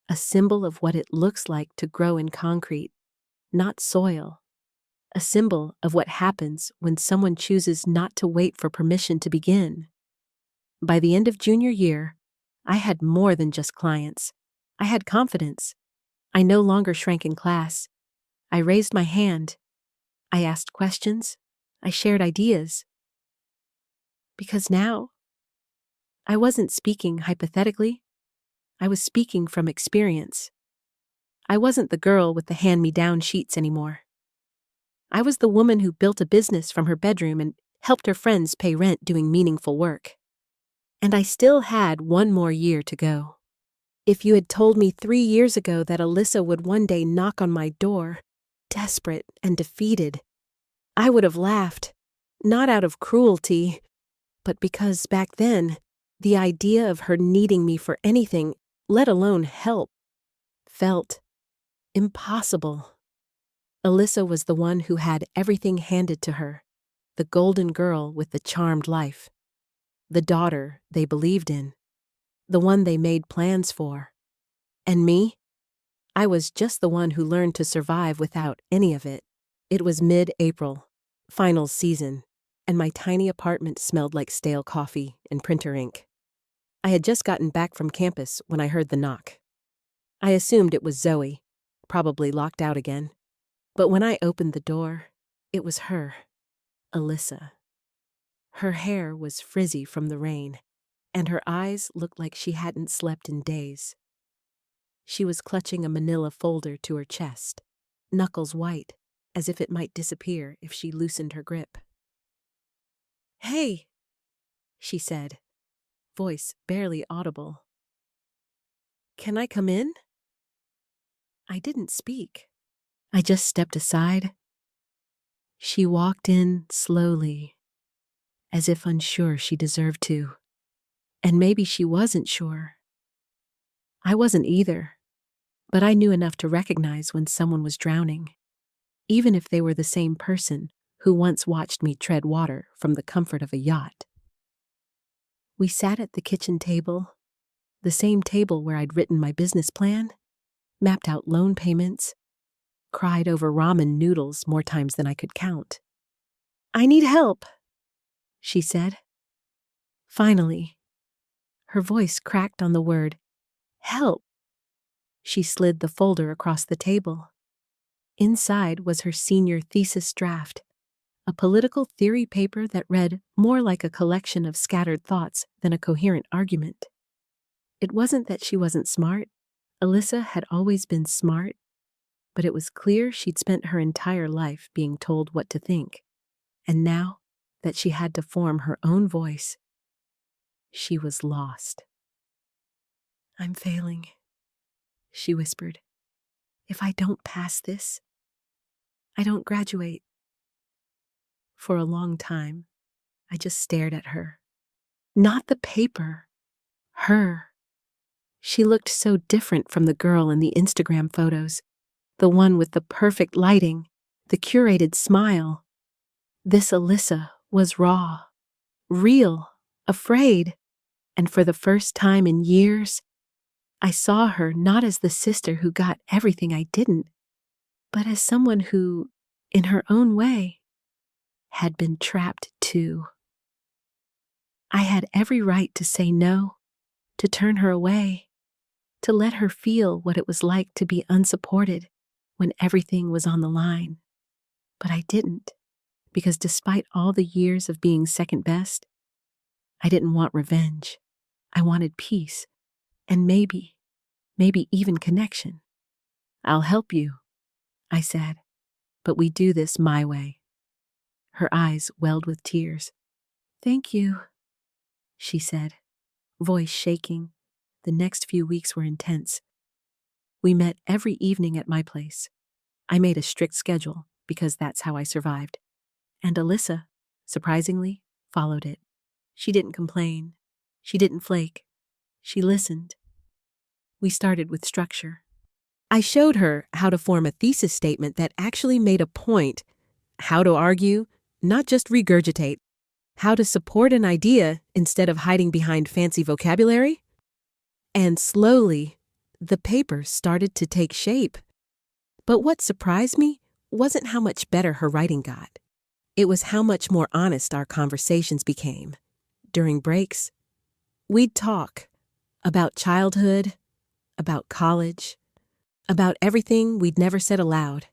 A symbol of what it looks like to grow in concrete, not soil. A symbol of what happens when someone chooses not to wait for permission to begin. By the end of junior year, I had more than just clients. I had confidence. I no longer shrank in class. I raised my hand. I asked questions. I shared ideas. Because now, I wasn't speaking hypothetically. I was speaking from experience. I wasn't the girl with the hand-me-down sheets anymore. I was the woman who built a business from her bedroom and helped her friends pay rent doing meaningful work. And I still had one more year to go. If you had told me 3 years ago that Alyssa would one day knock on my door, desperate and defeated, I would have laughed, not out of cruelty, but because back then, the idea of her needing me for anything, let alone help, felt impossible. Alyssa was the one who had everything handed to her, the golden girl with the charmed life, the daughter they believed in, the one they made plans for. And me? I was just the one who learned to survive without any of it. It was mid-April, finals season, and my tiny apartment smelled like stale coffee and printer ink. I had just gotten back from campus when I heard the knock. I assumed it was Zoe, probably locked out again. But when I opened the door, it was her, Alyssa. Her hair was frizzy from the rain, and her eyes looked like she hadn't slept in days. She was clutching a manila folder to her chest, knuckles white, as if it might disappear if she loosened her grip. "Hey," she said, voice barely audible. "Can I come in?" I didn't speak. I just stepped aside. She walked in slowly, as if unsure she deserved to. And maybe she wasn't sure. I wasn't either, but I knew enough to recognize when someone was drowning, even if they were the same person who once watched me tread water from the comfort of a yacht. We sat at the kitchen table, the same table where I'd written my business plan, mapped out loan payments, cried over ramen noodles more times than I could count. "I need help," she said. Finally, her voice cracked on the word, "help." She slid the folder across the table. Inside was her senior thesis draft, a political theory paper that read more like a collection of scattered thoughts than a coherent argument. It wasn't that she wasn't smart. Alyssa had always been smart, but it was clear she'd spent her entire life being told what to think. And now that she had to form her own voice, she was lost. "I'm failing," she whispered. "If I don't pass this, I don't graduate." For a long time, I just stared at her. Not the paper, her. She looked so different from the girl in the Instagram photos, the one with the perfect lighting, the curated smile. This Alyssa was raw, real, afraid, and for the first time in years, I saw her not as the sister who got everything I didn't, but as someone who, in her own way, had been trapped too. I had every right to say no, to turn her away, to let her feel what it was like to be unsupported when everything was on the line. But I didn't, because despite all the years of being second best, I didn't want revenge. I wanted peace, and maybe even connection. "I'll help you," I said, "but we do this my way." Her eyes welled with tears. "Thank you," she said, voice shaking. The next few weeks were intense. We met every evening at my place. I made a strict schedule because that's how I survived. And Alyssa, surprisingly, followed it. She didn't complain. She didn't flake. She listened. We started with structure. I showed her how to form a thesis statement that actually made a point, how to argue, not just regurgitate, how to support an idea instead of hiding behind fancy vocabulary. And slowly, the paper started to take shape. But what surprised me wasn't how much better her writing got. It was how much more honest our conversations became. During breaks, we'd talk about childhood, about college, about everything we'd never said aloud.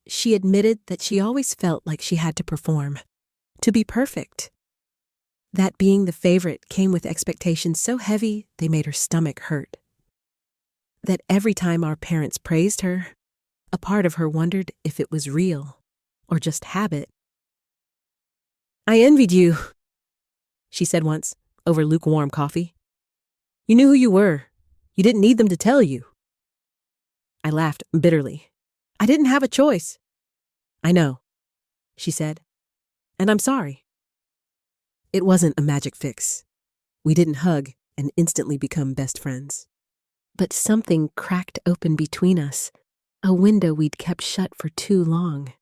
She admitted that she always felt like she had to perform, to be perfect. That being the favorite came with expectations so heavy they made her stomach hurt. That every time our parents praised her, a part of her wondered if it was real or just habit. "I envied you," she said once, over lukewarm coffee. "You knew who you were. You didn't need them to tell you." I laughed bitterly. "I didn't have a choice." "I know," she said, "and I'm sorry." It wasn't a magic fix. We didn't hug and instantly become best friends. But something cracked open between us, a window we'd kept shut for too long.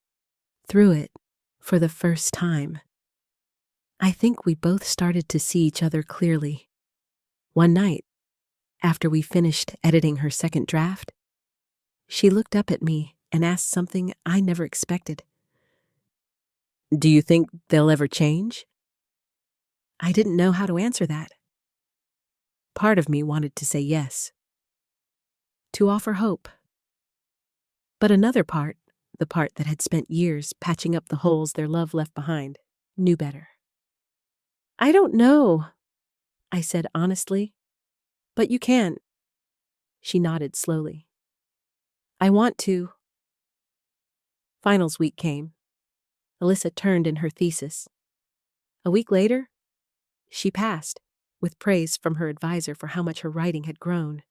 Through it, for the first time, I think we both started to see each other clearly. One night, after we finished editing her second draft, she looked up at me and asked something I never expected. "Do you think they'll ever change?" I didn't know how to answer that. Part of me wanted to say yes, to offer hope. But another part, the part that had spent years patching up the holes their love left behind, knew better. "I don't know," I said honestly. "But you can." She nodded slowly. "I want to." Finals week came. Alyssa turned in her thesis. A week later, she passed, with praise from her advisor for how much her writing had grown.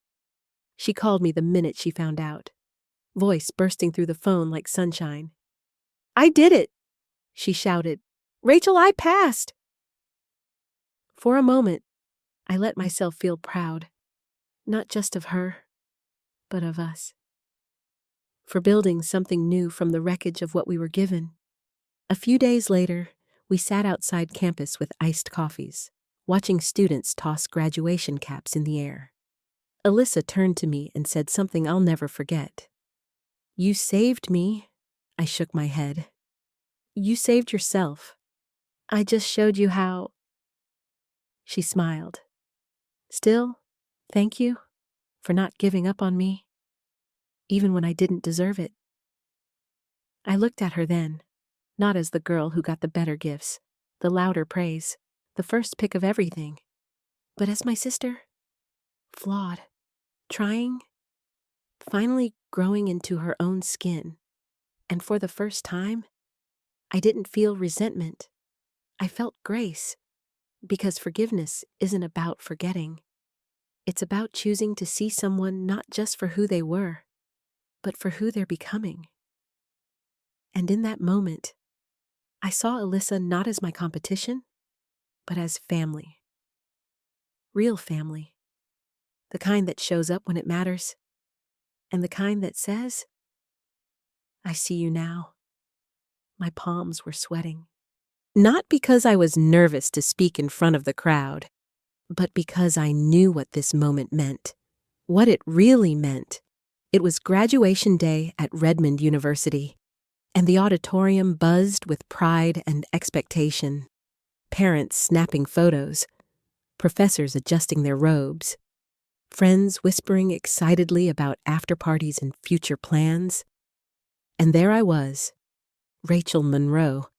She called me the minute she found out, voice bursting through the phone like sunshine. "I did it," she shouted. "Rachel, I passed." For a moment, I let myself feel proud, not just of her, but of us. For building something new from the wreckage of what we were given. A few days later, we sat outside campus with iced coffees, watching students toss graduation caps in the air. Alyssa turned to me and said something I'll never forget. "You saved me." I shook my head. "You saved yourself. I just showed you how." She smiled. "Still, thank you for not giving up on me, even when I didn't deserve it." I looked at her then, not as the girl who got the better gifts, the louder praise, the first pick of everything, but as my sister, flawed, trying, finally growing into her own skin. And for the first time, I didn't feel resentment. I felt grace, because forgiveness isn't about forgetting. It's about choosing to see someone not just for who they were, but for who they're becoming. And in that moment, I saw Alyssa not as my competition, but as family. Real family. The kind that shows up when it matters, and the kind that says, "I see you now." My palms were sweating. Not because I was nervous to speak in front of the crowd, but because I knew what this moment meant, what it really meant. It was graduation day at Redmond University, and the auditorium buzzed with pride and expectation. Parents snapping photos, professors adjusting their robes, friends whispering excitedly about after-parties and future plans. And there I was, Rachel Monroe,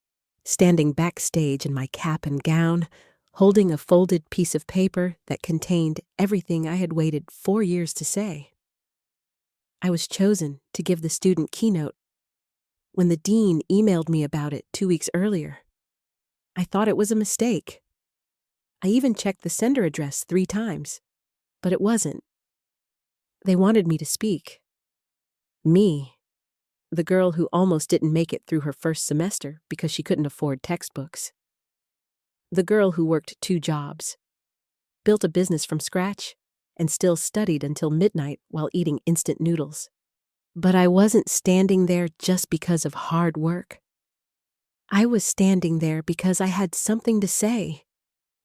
standing backstage in my cap and gown, holding a folded piece of paper that contained everything I had waited 4 years to say. I was chosen to give the student keynote when the dean emailed me about it 2 weeks earlier. I thought it was a mistake. I even checked the sender address 3 times, but it wasn't. They wanted me to speak. Me, the girl who almost didn't make it through her first semester because she couldn't afford textbooks. The girl who worked 2 jobs, built a business from scratch, and still studied until midnight while eating instant noodles. But I wasn't standing there just because of hard work. I was standing there because I had something to say,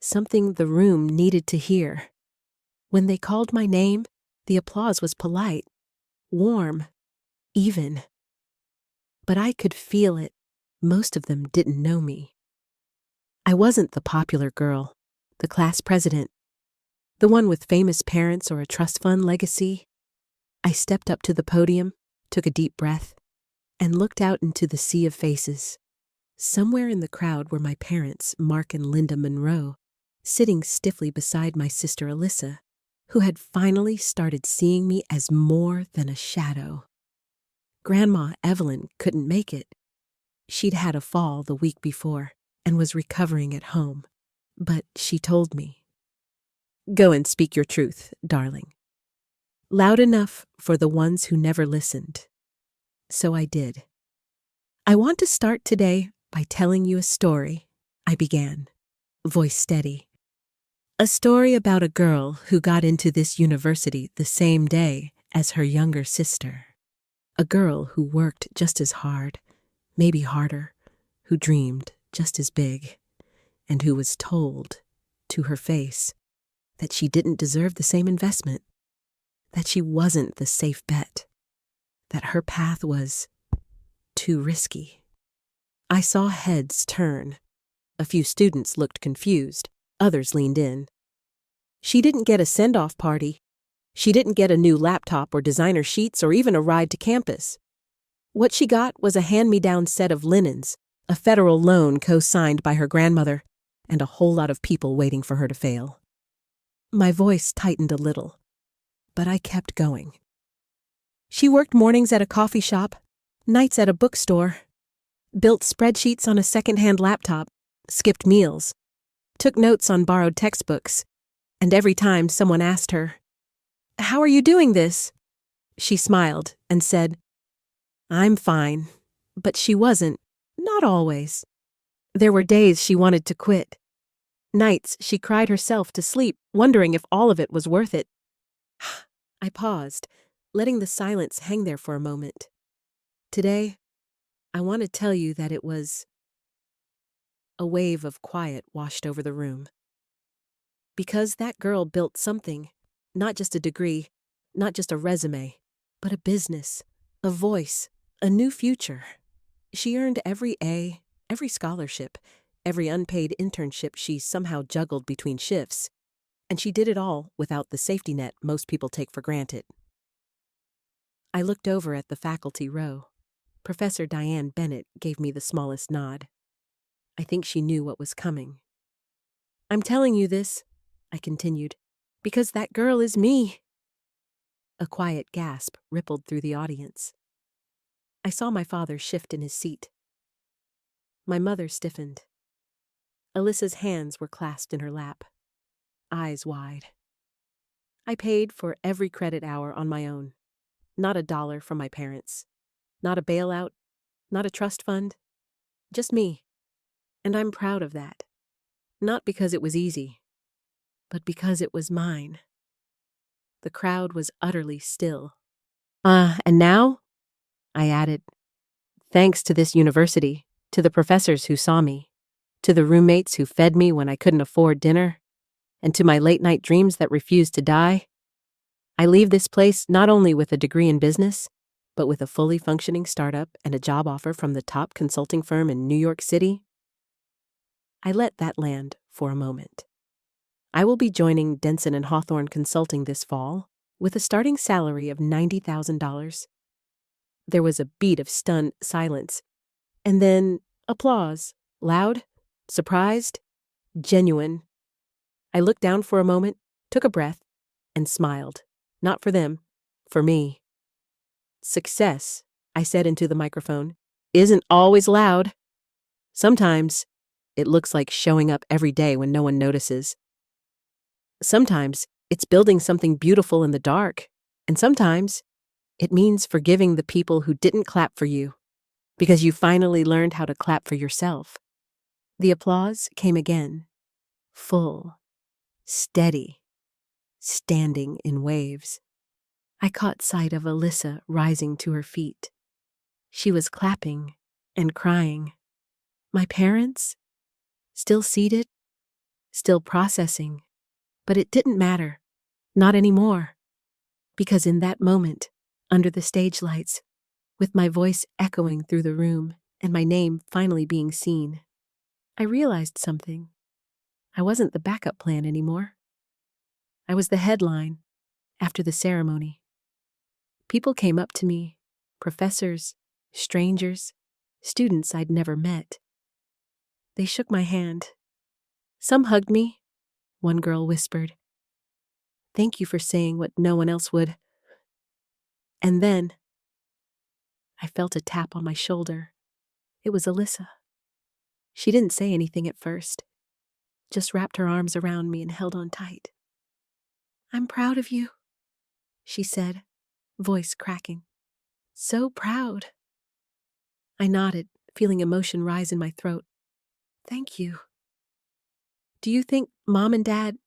something the room needed to hear. When they called my name, the applause was polite, warm, even. But I could feel it. Most of them didn't know me. I wasn't the popular girl, the class president, the one with famous parents or a trust fund legacy. I stepped up to the podium, took a deep breath, and looked out into the sea of faces. Somewhere in the crowd were my parents, Mark and Linda Monroe, sitting stiffly beside my sister Alyssa, who had finally started seeing me as more than a shadow. Grandma Evelyn couldn't make it. She'd had a fall the week before and was recovering at home, but she told me, "Go and speak your truth, darling." Loud enough for the ones who never listened. So I did. "I want to start today by telling you a story," I began, voice steady. "A story about a girl who got into this university the same day as her younger sister. A girl who worked just as hard, maybe harder, who dreamed just as big, and who was told, to her face, that she didn't deserve the same investment, that she wasn't the safe bet, that her path was too risky." I saw heads turn. A few students looked confused. Others leaned in. She didn't get a send-off party. She didn't get a new laptop or designer sheets or even a ride to campus. What she got was a hand-me-down set of linens, a federal loan co-signed by her grandmother, and a whole lot of people waiting for her to fail. My voice tightened a little, but I kept going. She worked mornings at a coffee shop, nights at a bookstore, built spreadsheets on a second-hand laptop, skipped meals, took notes on borrowed textbooks, and every time someone asked her, "How are you doing this?" she smiled and said, "I'm fine." But she wasn't, not always. There were days she wanted to quit. Nights she cried herself to sleep, wondering if all of it was worth it. I paused, letting the silence hang there for a moment. Today, I want to tell you that it was... A wave of quiet washed over the room. Because that girl built something, not just a degree, not just a resume, but a business, a voice, a new future. She earned every A, every scholarship, every unpaid internship she somehow juggled between shifts, and she did it all without the safety net most people take for granted. I looked over at the faculty row. Professor Diane Bennett gave me the smallest nod. I think she knew what was coming. "I'm telling you this," I continued, "because that girl is me." A quiet gasp rippled through the audience. I saw my father shift in his seat. My mother stiffened. Alyssa's hands were clasped in her lap, eyes wide. I paid for every credit hour on my own. Not a dollar from my parents. Not a bailout. Not a trust fund. Just me. And I'm proud of that. Not because it was easy, but because it was mine. The crowd was utterly still. And now," I added, "thanks to this university, to the professors who saw me, to the roommates who fed me when I couldn't afford dinner, and to my late-night dreams that refused to die, I leave this place not only with a degree in business, but with a fully functioning startup and a job offer from the top consulting firm in New York City." I let that land for a moment. I will be joining Denson and Hawthorne Consulting this fall with a starting salary of $90,000. There was a beat of stunned silence, and then applause, loud, surprised, genuine. I looked down for a moment, took a breath, and smiled. Not for them, for me. "Success," I said into the microphone, "isn't always loud. Sometimes it looks like showing up every day when no one notices. Sometimes it's building something beautiful in the dark, and sometimes it means forgiving the people who didn't clap for you, because you finally learned how to clap for yourself." The applause came again, full, steady, standing in waves. I caught sight of Alyssa rising to her feet. She was clapping and crying. My parents? Still seated, still processing, but it didn't matter, not anymore, because in that moment, under the stage lights, with my voice echoing through the room and my name finally being seen, I realized something. I wasn't the backup plan anymore. I was the headline after the ceremony. People came up to me, professors, strangers, students I'd never met. They shook my hand. Some hugged me, one girl whispered. Thank you for saying what no one else would. And then I felt a tap on my shoulder. It was Alyssa. She didn't say anything at first, just wrapped her arms around me and held on tight. I'm proud of you, she said, voice cracking. So proud. I nodded, feeling emotion rise in my throat. Thank you. Do you think Mom and Dad...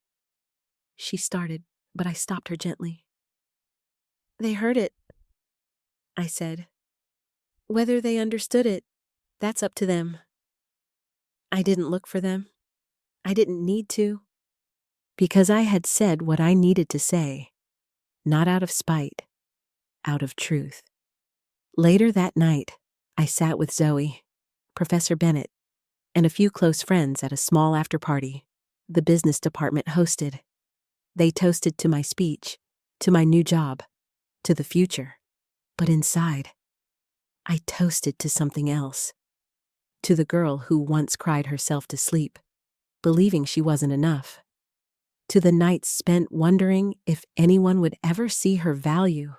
She started, but I stopped her gently. They heard it, I said. Whether they understood it, that's up to them. I didn't look for them. I didn't need to. Because I had said what I needed to say, not out of spite, out of truth. Later that night, I sat with Zoe, Professor Bennett, and a few close friends at a small after-party the business department hosted. They toasted to my speech, to my new job, to the future. But inside, I toasted to something else. To the girl who once cried herself to sleep, believing she wasn't enough. To the nights spent wondering if anyone would ever see her value.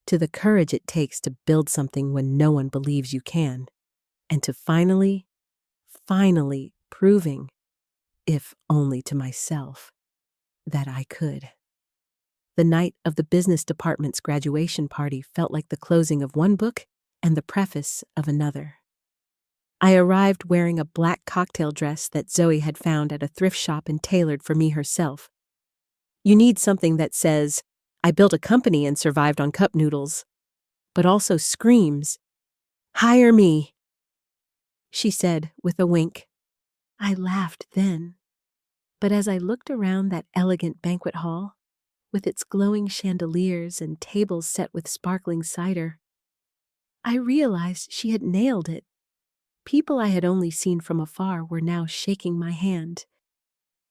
To the courage it takes to build something when no one believes you can. And to finally proving, if only to myself, that I could. The night of the business department's graduation party felt like the closing of one book and the preface of another. I arrived wearing a black cocktail dress that Zoe had found at a thrift shop and tailored for me herself. You need something that says, I built a company and survived on cup noodles, but also screams, hire me, she said with a wink. I laughed then, but as I looked around that elegant banquet hall, with its glowing chandeliers and tables set with sparkling cider, I realized she had nailed it. People I had only seen from afar were now shaking my hand.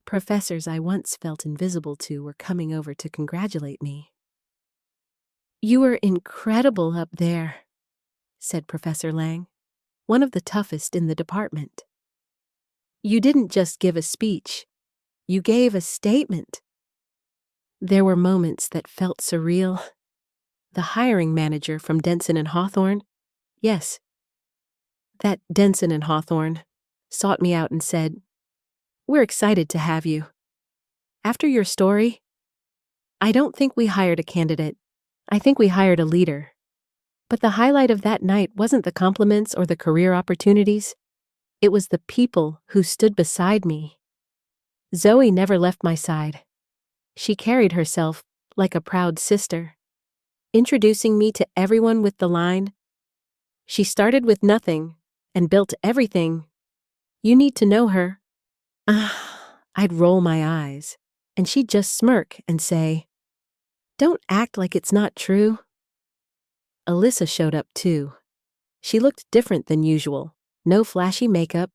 Professors I once felt invisible to were coming over to congratulate me. You were incredible up there, said Professor Lang, one of the toughest in the department. You didn't just give a speech, you gave a statement. There were moments that felt surreal. The hiring manager from Denson and Hawthorne, yes, that Denson and Hawthorne, sought me out and said, We're excited to have you. After your story, I don't think we hired a candidate. I think we hired a leader. But the highlight of that night wasn't the compliments or the career opportunities. It was the people who stood beside me. Zoe never left my side. She carried herself like a proud sister, introducing me to everyone with the line, she started with nothing and built everything. You need to know her. I'd roll my eyes, and she'd just smirk and say, Don't act like it's not true. Alyssa showed up too. She looked different than usual. No flashy makeup,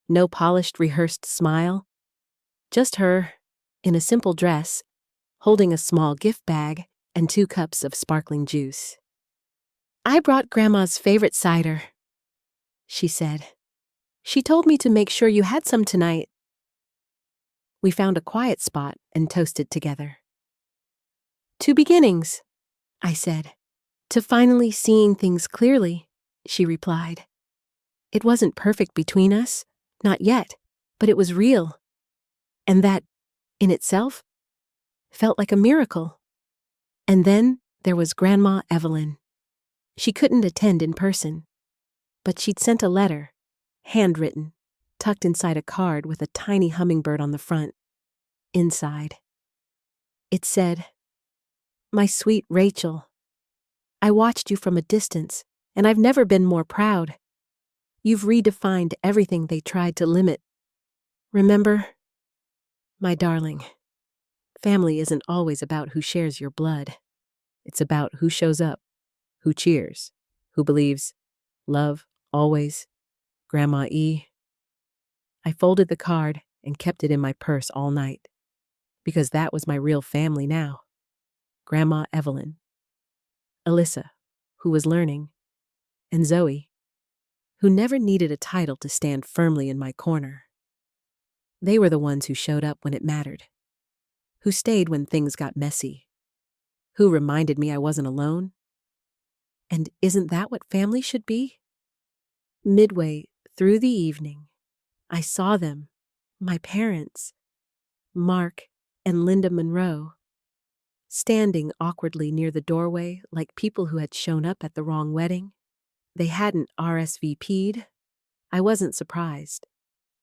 no polished, rehearsed smile. Just her, in a simple dress, holding a small gift bag and 2 cups of sparkling juice. I brought Grandma's favorite cider, she said. She told me to make sure you had some tonight. We found a quiet spot and toasted together. To beginnings, I said. To finally seeing things clearly, she replied. It wasn't perfect between us, not yet, but it was real. And that, in itself, felt like a miracle. And then there was Grandma Evelyn. She couldn't attend in person, but she'd sent a letter, handwritten, tucked inside a card with a tiny hummingbird on the front. Inside, it said, My sweet Rachel, I watched you from a distance, and I've never been more proud. You've redefined everything they tried to limit. Remember? My darling, family isn't always about who shares your blood. It's about who shows up, who cheers, who believes. Love, always. Grandma E. I folded the card and kept it in my purse all night, because that was my real family now. Grandma Evelyn, Alyssa, who was learning, and Zoe, who never needed a title to stand firmly in my corner. They were the ones who showed up when it mattered, who stayed when things got messy, who reminded me I wasn't alone. And isn't that what family should be? Midway through the evening, I saw them, my parents, Mark and Linda Monroe, standing awkwardly near the doorway like people who had shown up at the wrong wedding. They hadn't RSVP'd. I wasn't surprised.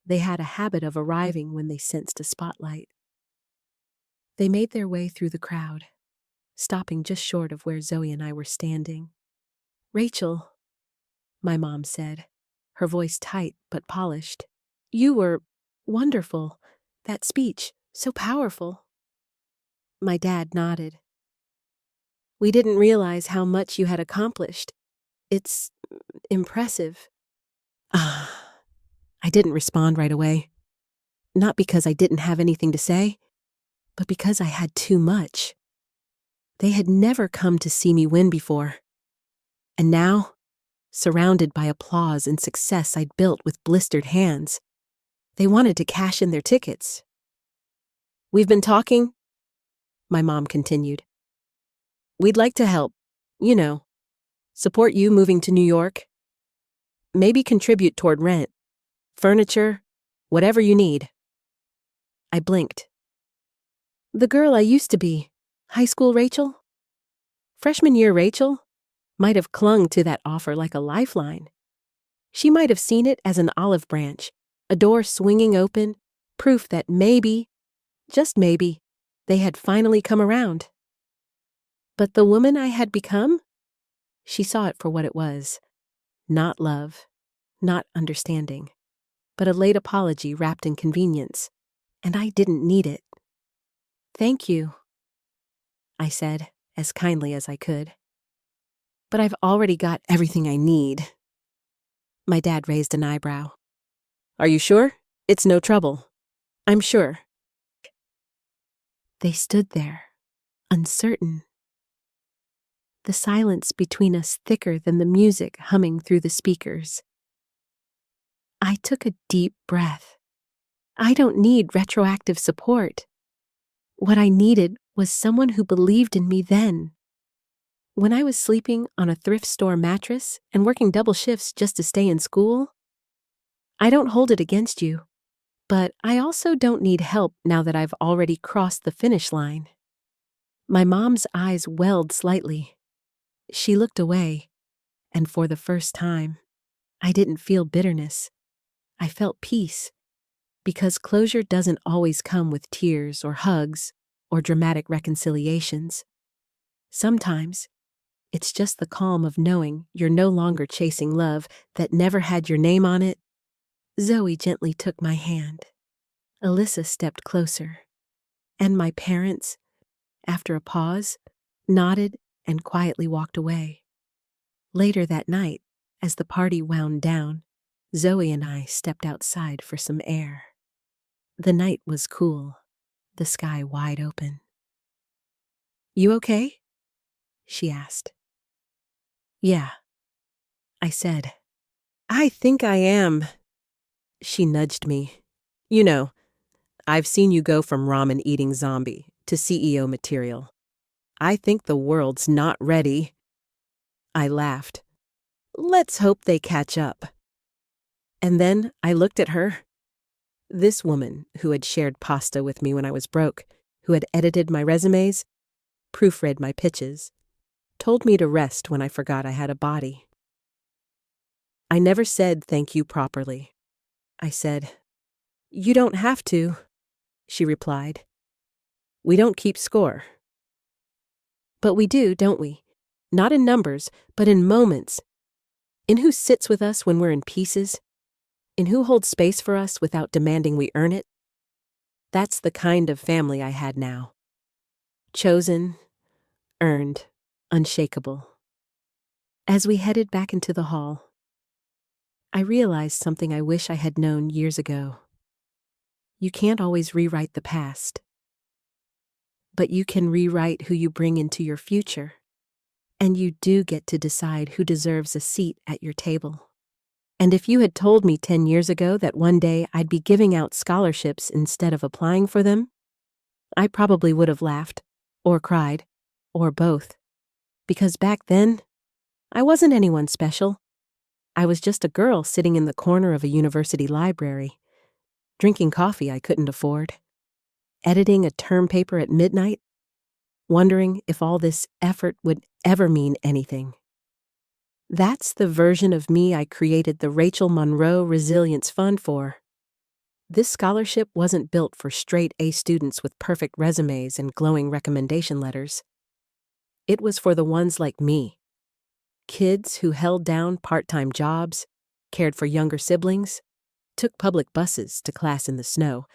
They had a habit of arriving when they sensed a spotlight. They made their way through the crowd, stopping just short of where Zoe and I were standing. "Rachel," my mom said, her voice tight but polished. "You were wonderful. That speech, so powerful." My dad nodded. "We didn't realize how much you had accomplished. It's impressive." I didn't respond right away. Not because I didn't have anything to say, but because I had too much. They had never come to see me win before. And now, surrounded by applause and success I'd built with blistered hands, they wanted to cash in their tickets. "We've been talking," my mom continued. "We'd like to help, support you moving to New York. Maybe contribute toward rent, furniture, whatever you need." I blinked. The girl I used to be, high school Rachel? Freshman year Rachel might have clung to that offer like a lifeline. She might have seen it as an olive branch, a door swinging open, proof that maybe, just maybe, they had finally come around. But the woman I had become? She saw it for what it was. Not love, not understanding, but a late apology wrapped in convenience, and I didn't need it. "Thank you," I said, as kindly as I could. "But I've already got everything I need." My dad raised an eyebrow. "Are you sure? It's no trouble." "I'm sure." They stood there, uncertain. The silence between us thicker than the music humming through the speakers. I took a deep breath. I don't need retroactive support. What I needed was someone who believed in me then. When I was sleeping on a thrift store mattress and working double shifts just to stay in school. I don't hold it against you, but I also don't need help now that I've already crossed the finish line. My mom's eyes welled slightly. She looked away, and for the first time, I didn't feel bitterness. I felt peace, because closure doesn't always come with tears or hugs or dramatic reconciliations. Sometimes, it's just the calm of knowing you're no longer chasing love that never had your name on it. Zoe gently took my hand. Alyssa stepped closer, and my parents, after a pause, nodded and quietly walked away. Later that night, as the party wound down, Zoe and I stepped outside for some air. The night was cool, the sky wide open. "You okay?" she asked. "Yeah," I said. "I think I am." She nudged me. I've seen you go from ramen-eating zombie to CEO material. I think the world's not ready." I laughed. "Let's hope they catch up." And then I looked at her. This woman who had shared pasta with me when I was broke, who had edited my resumes, proofread my pitches, told me to rest when I forgot I had a body. "I never said thank you properly," I said. "You don't have to," she replied. "We don't keep score." But we do, don't we? Not in numbers, but in moments. In who sits with us when we're in pieces. In who holds space for us without demanding we earn it. That's the kind of family I had now. Chosen, earned, unshakable. As we headed back into the hall, I realized something I wish I had known years ago. You can't always rewrite the past, but you can rewrite who you bring into your future. And you do get to decide who deserves a seat at your table. And if you had told me 10 years ago that one day I'd be giving out scholarships instead of applying for them, I probably would have laughed, or cried, or both. Because back then, I wasn't anyone special. I was just a girl sitting in the corner of a university library, drinking coffee I couldn't afford, editing a term paper at midnight, wondering if all this effort would ever mean anything. That's the version of me I created the Rachel Monroe Resilience Fund for. This scholarship wasn't built for straight A students with perfect resumes and glowing recommendation letters. It was for the ones like me. Kids who held down part-time jobs, cared for younger siblings, took public buses to class in the snow,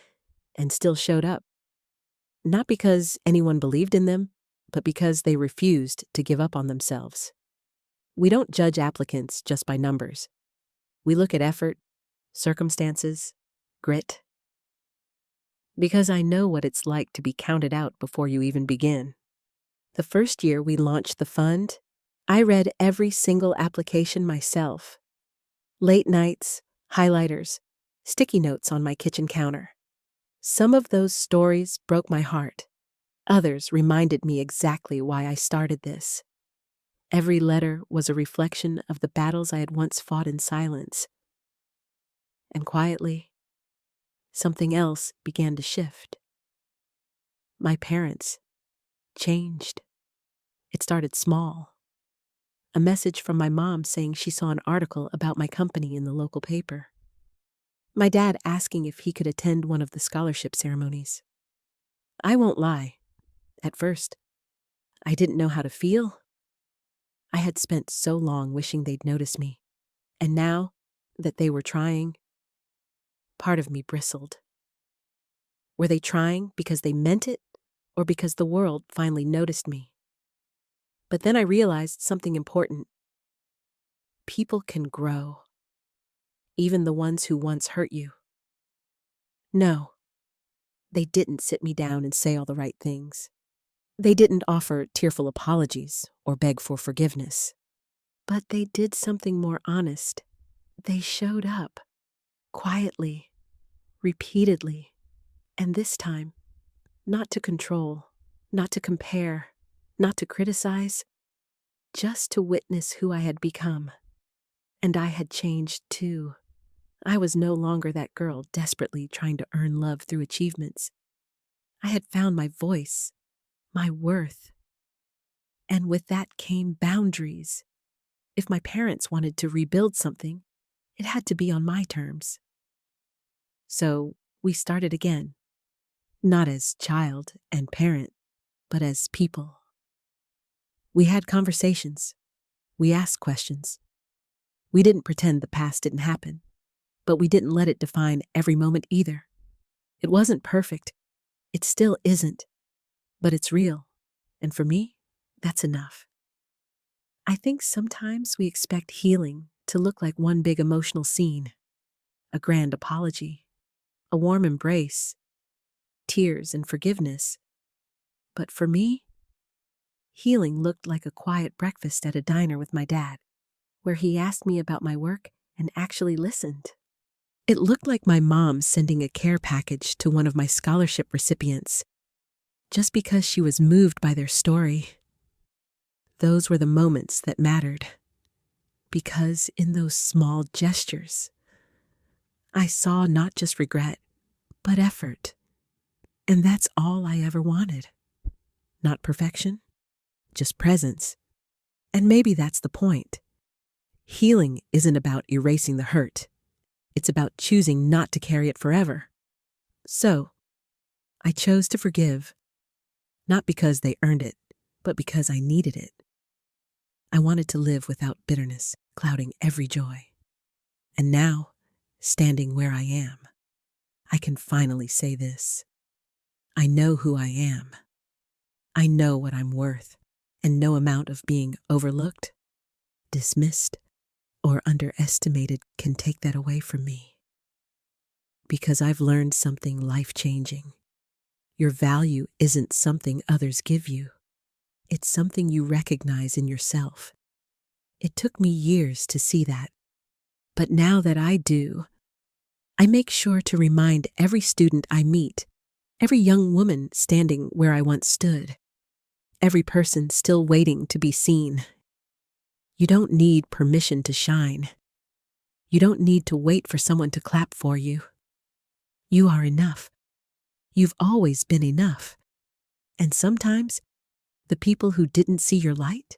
and still showed up. Not because anyone believed in them, but because they refused to give up on themselves. We don't judge applicants just by numbers. We look at effort, circumstances, grit. Because I know what it's like to be counted out before you even begin. The first year we launched the fund, I read every single application myself. Late nights, highlighters, sticky notes on my kitchen counter. Some of those stories broke my heart. Others reminded me exactly why I started this. Every letter was a reflection of the battles I had once fought in silence. And quietly, something else began to shift. My parents changed. It started small. A message from my mom saying she saw an article about my company in the local paper. My dad asking if he could attend one of the scholarship ceremonies. I won't lie. At first, I didn't know how to feel. I had spent so long wishing they'd notice me, and now that they were trying, part of me bristled. Were they trying because they meant it, or because the world finally noticed me? But then I realized something important. People can grow, even the ones who once hurt you. No, they didn't sit me down and say all the right things. They didn't offer tearful apologies or beg for forgiveness. But they did something more honest. They showed up, quietly, repeatedly, and this time, not to control, not to compare, not to criticize, just to witness who I had become. And I had changed too. I was no longer that girl desperately trying to earn love through achievements. I had found my voice, my worth. And with that came boundaries. If my parents wanted to rebuild something, it had to be on my terms. So we started again, not as child and parent, but as people. We had conversations. We asked questions. We didn't pretend the past didn't happen, but we didn't let it define every moment either. It wasn't perfect. It still isn't, but it's real. And for me, that's enough. I think sometimes we expect healing to look like one big emotional scene, a grand apology, a warm embrace, tears and forgiveness. But for me, healing looked like a quiet breakfast at a diner with my dad, where he asked me about my work and actually listened. It looked like my mom sending a care package to one of my scholarship recipients, just because she was moved by their story. Those were the moments that mattered, because in those small gestures, I saw not just regret, but effort. And that's all I ever wanted. Not perfection, just presence. And maybe that's the point. Healing isn't about erasing the hurt. It's about choosing not to carry it forever. So, I chose to forgive, not because they earned it, but because I needed it. I wanted to live without bitterness clouding every joy. And now, standing where I am, I can finally say this. I know who I am. I know what I'm worth, and no amount of being overlooked, dismissed, or underestimated can take that away from me. Because I've learned something life-changing. Your value isn't something others give you. It's something you recognize in yourself. It took me years to see that. But now that I do, I make sure to remind every student I meet, every young woman standing where I once stood, every person still waiting to be seen. You don't need permission to shine. You don't need to wait for someone to clap for you. You are enough. You've always been enough. And sometimes, the people who didn't see your light,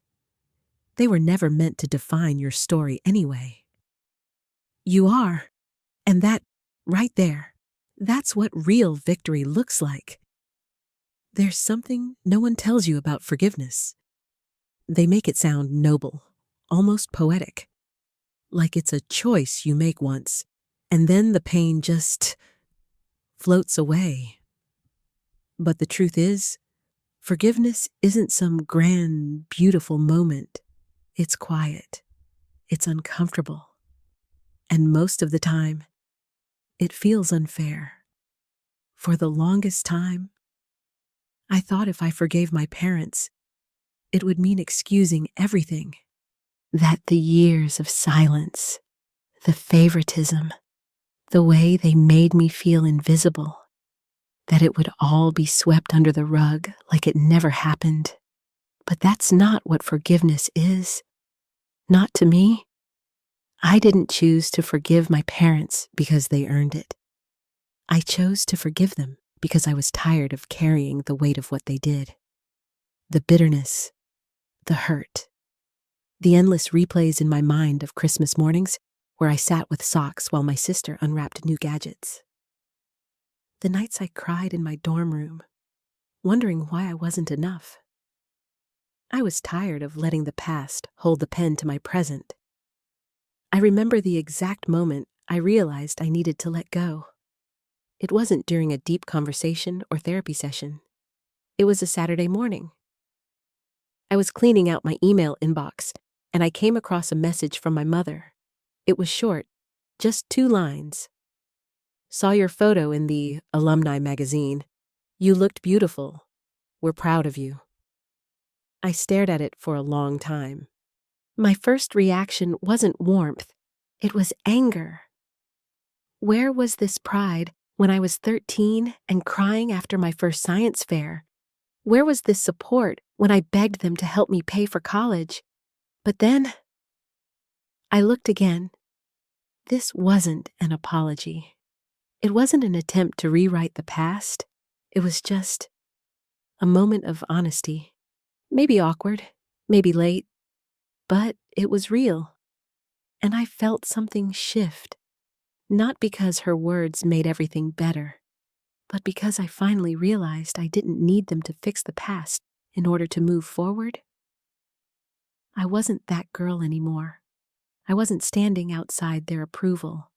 they were never meant to define your story anyway. You are, and that, right there, that's what real victory looks like. There's something no one tells you about forgiveness. They make it sound noble, almost poetic, like it's a choice you make once, and then the pain just floats away. But the truth is, forgiveness isn't some grand, beautiful moment. It's quiet. It's uncomfortable. And most of the time, it feels unfair. For the longest time, I thought if I forgave my parents, it would mean excusing everything. That the years of silence, the favoritism, the way they made me feel invisible, that it would all be swept under the rug like it never happened. But that's not what forgiveness is. Not to me. I didn't choose to forgive my parents because they earned it. I chose to forgive them because I was tired of carrying the weight of what they did. The bitterness, the hurt, the endless replays in my mind of Christmas mornings where I sat with socks while my sister unwrapped new gadgets. The nights I cried in my dorm room, wondering why I wasn't enough. I was tired of letting the past hold the pen to my present. I remember the exact moment I realized I needed to let go. It wasn't during a deep conversation or therapy session. It was a Saturday morning. I was cleaning out my email inbox, and I came across a message from my mother. It was short, just 2 lines. Saw your photo in the alumni magazine. You looked beautiful. We're proud of you. I stared at it for a long time. My first reaction wasn't warmth. It was anger. Where was this pride when I was 13 and crying after my first science fair? Where was this support when I begged them to help me pay for college? But then, I looked again. This wasn't an apology. It wasn't an attempt to rewrite the past. It was just a moment of honesty. Maybe awkward, maybe late, but it was real. And I felt something shift, not because her words made everything better, but because I finally realized I didn't need them to fix the past in order to move forward. I wasn't that girl anymore. I wasn't standing outside their approval,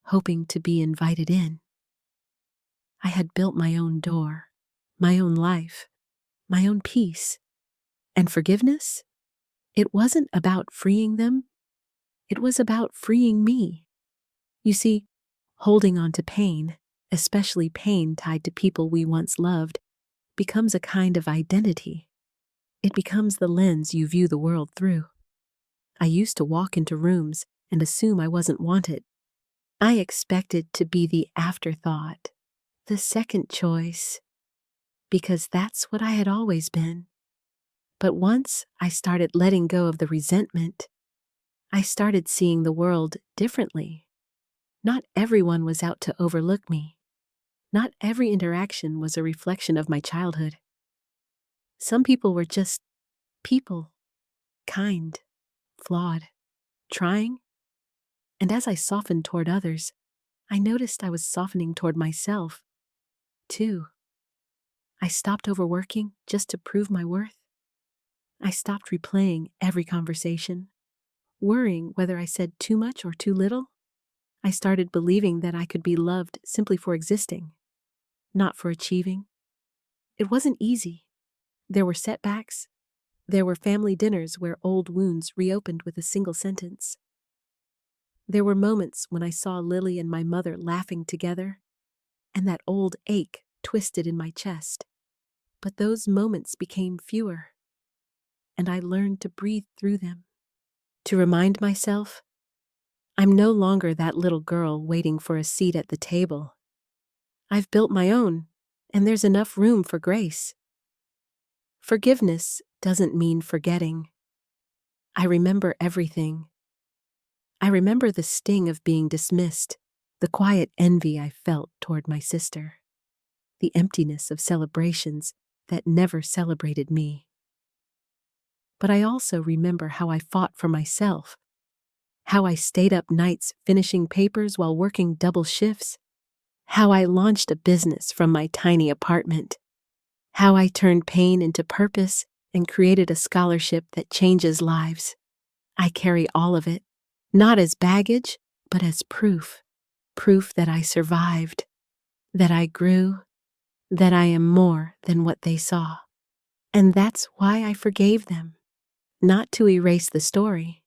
hoping to be invited in. I had built my own door, my own life, my own peace. And forgiveness? It wasn't about freeing them. It was about freeing me. You see, holding on to pain, especially pain tied to people we once loved, becomes a kind of identity. It becomes the lens you view the world through. I used to walk into rooms and assume I wasn't wanted. I expected to be the afterthought, the second choice, because that's what I had always been. But once I started letting go of the resentment, I started seeing the world differently. Not everyone was out to overlook me. Not every interaction was a reflection of my childhood. Some people were just people, kind, flawed, trying. And as I softened toward others, I noticed I was softening toward myself, too. I stopped overworking just to prove my worth. I stopped replaying every conversation, worrying whether I said too much or too little. I started believing that I could be loved simply for existing, not for achieving. It wasn't easy. There were setbacks. There were family dinners where old wounds reopened with a single sentence. There were moments when I saw Lily and my mother laughing together, and that old ache twisted in my chest. But those moments became fewer. and I learned to breathe through them. To remind myself, I'm no longer that little girl waiting for a seat at the table. I've built my own, and there's enough room for grace. Forgiveness doesn't mean forgetting. I remember everything. I remember the sting of being dismissed, the quiet envy I felt toward my sister, the emptiness of celebrations that never celebrated me. But I also remember how I fought for myself, how I stayed up nights finishing papers while working double shifts, how I launched a business from my tiny apartment, how I turned pain into purpose and created a scholarship that changes lives. I carry all of it, not as baggage, but as proof that I survived, that I grew, that I am more than what they saw. And that's why I forgave them, not to erase the story,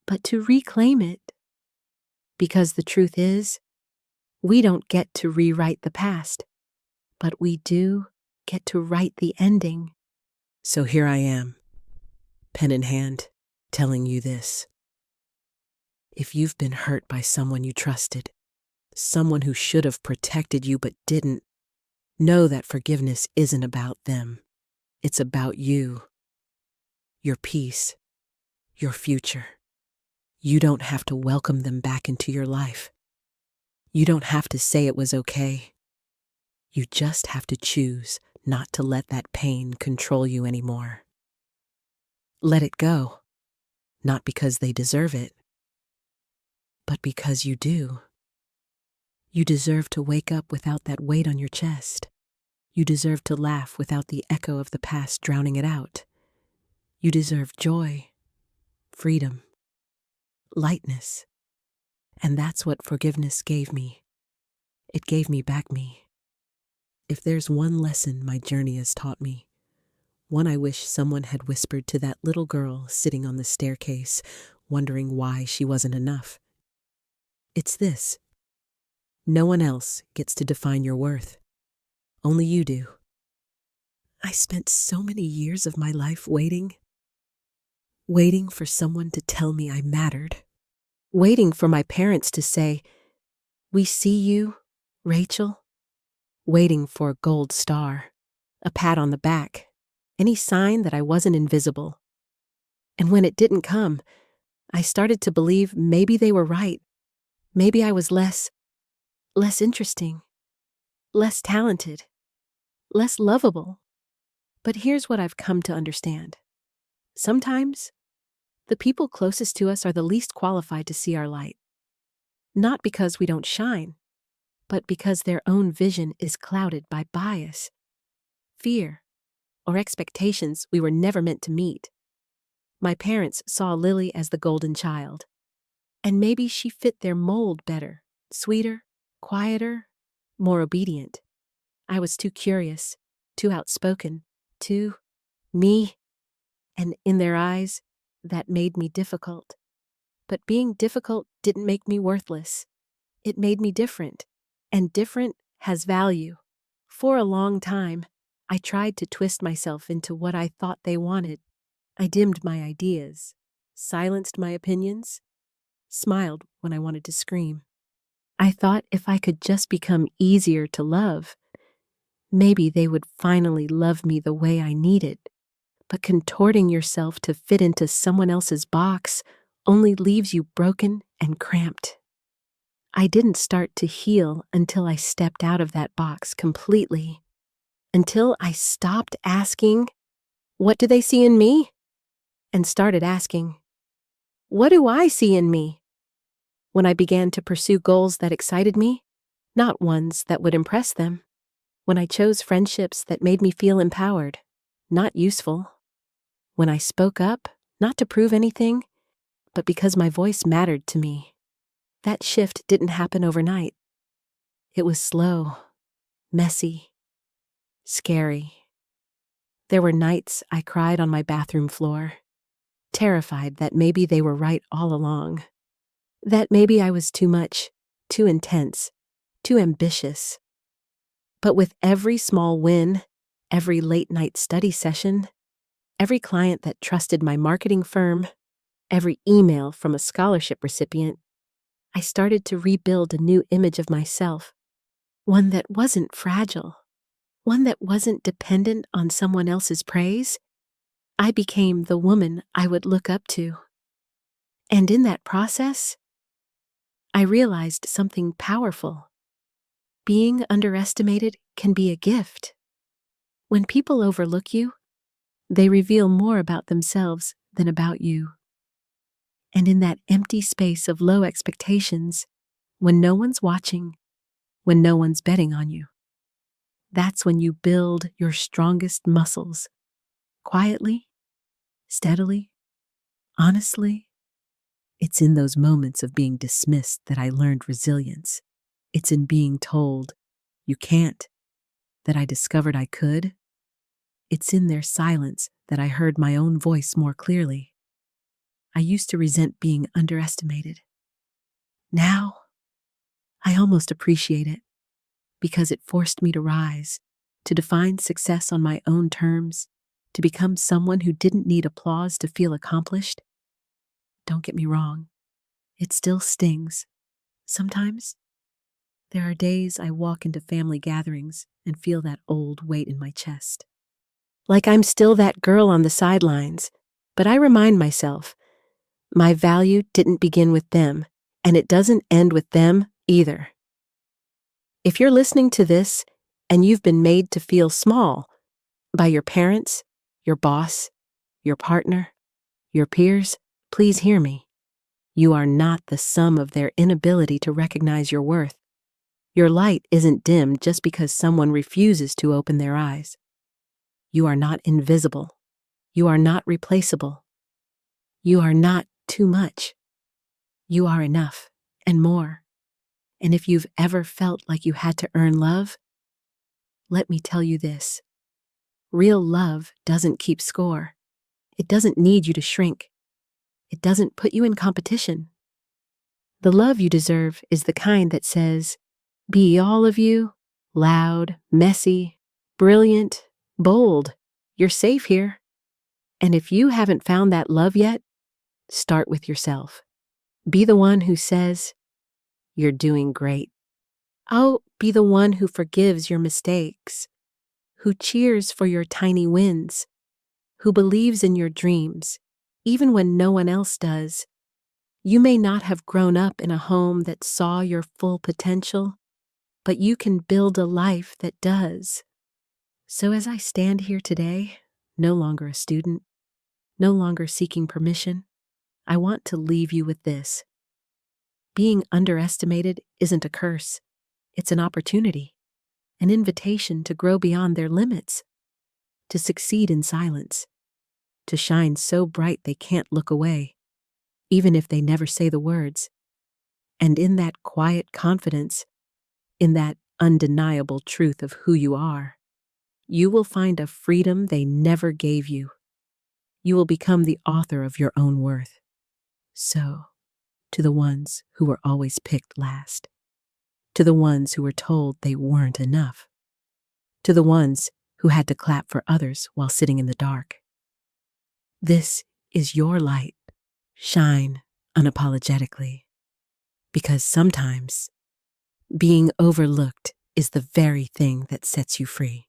but to reclaim it. Because the truth is, we don't get to rewrite the past, but we do get to write the ending. So here I am, pen in hand, telling you this. If you've been hurt by someone you trusted, someone who should have protected you but didn't, know that forgiveness isn't about them. It's about you, your peace, your future. You don't have to welcome them back into your life. You don't have to say it was okay. You just have to choose not to let that pain control you anymore. Let it go, not because they deserve it, but because you do. You deserve to wake up without that weight on your chest. You deserve to laugh without the echo of the past drowning it out. You deserve joy, freedom, lightness. And that's what forgiveness gave me. It gave me back me. If there's one lesson my journey has taught me, one I wish someone had whispered to that little girl sitting on the staircase, wondering why she wasn't enough, it's this. No one else gets to define your worth. Only you do. I spent so many years of my life waiting for someone to tell me I mattered, waiting for my parents to say, "We see you, Rachel," waiting for a gold star, a pat on the back, any sign that I wasn't invisible. And when it didn't come, I started to believe maybe they were right. Maybe I was less interesting, less talented, less lovable. But here's what I've come to understand. Sometimes, the people closest to us are the least qualified to see our light. Not because we don't shine, but because their own vision is clouded by bias, fear, or expectations we were never meant to meet. My parents saw Lily as the golden child, and maybe she fit their mold better, sweeter, quieter, more obedient. I was too curious, too outspoken, too me, and in their eyes, that made me difficult. But being difficult didn't make me worthless. It made me different, and different has value. For a long time, I tried to twist myself into what I thought they wanted. I dimmed my ideas, silenced my opinions, smiled when I wanted to scream. I thought if I could just become easier to love, maybe they would finally love me the way I needed. But contorting yourself to fit into someone else's box only leaves you broken and cramped. I didn't start to heal until I stepped out of that box completely. Until I stopped asking, "What do they see in me?" and started asking, "What do I see in me?" When I began to pursue goals that excited me, not ones that would impress them. When I chose friendships that made me feel empowered, not useful. When I spoke up, not to prove anything, but because my voice mattered to me. That shift didn't happen overnight. It was slow, messy, scary. There were nights I cried on my bathroom floor, terrified that maybe they were right all along. That maybe I was too much, too intense, too ambitious. But with every small win, every late-night study session, every client that trusted my marketing firm, every email from a scholarship recipient, I started to rebuild a new image of myself, one that wasn't fragile, one that wasn't dependent on someone else's praise. I became the woman I would look up to. And in that process, I realized something powerful. Being underestimated can be a gift. When people overlook you, they reveal more about themselves than about you. And in that empty space of low expectations, when no one's watching, when no one's betting on you, that's when you build your strongest muscles. Quietly, steadily, honestly. It's in those moments of being dismissed that I learned resilience. It's in being told, you can't, that I discovered I could. It's in their silence that I heard my own voice more clearly. I used to resent being underestimated. Now, I almost appreciate it because it forced me to rise, to define success on my own terms, to become someone who didn't need applause to feel accomplished. Don't get me wrong, it still stings. Sometimes, there are days I walk into family gatherings and feel that old weight in my chest. Like I'm still that girl on the sidelines, but I remind myself, my value didn't begin with them, and it doesn't end with them either. If you're listening to this and you've been made to feel small by your parents, your boss, your partner, your peers, please hear me. You are not the sum of their inability to recognize your worth. Your light isn't dimmed just because someone refuses to open their eyes. You are not invisible. You are not replaceable. You are not too much. You are enough and more. And if you've ever felt like you had to earn love, let me tell you this. Real love doesn't keep score. It doesn't need you to shrink. It doesn't put you in competition. The love you deserve is the kind that says, be all of you, loud, messy, brilliant, bold. You're safe here. And if you haven't found that love yet, start with yourself. Be the one who says, you're doing great. Oh, be the one who forgives your mistakes, who cheers for your tiny wins, who believes in your dreams, even when no one else does. You may not have grown up in a home that saw your full potential, but you can build a life that does. So as I stand here today, no longer a student, no longer seeking permission, I want to leave you with this. Being underestimated isn't a curse. It's an opportunity, an invitation to grow beyond their limits, to succeed in silence, to shine so bright they can't look away, even if they never say the words. And in that quiet confidence, in that undeniable truth of who you are, you will find a freedom they never gave you. You will become the author of your own worth. So, to the ones who were always picked last, to the ones who were told they weren't enough, to the ones who had to clap for others while sitting in the dark. This is your light. Shine unapologetically, because sometimes being overlooked is the very thing that sets you free.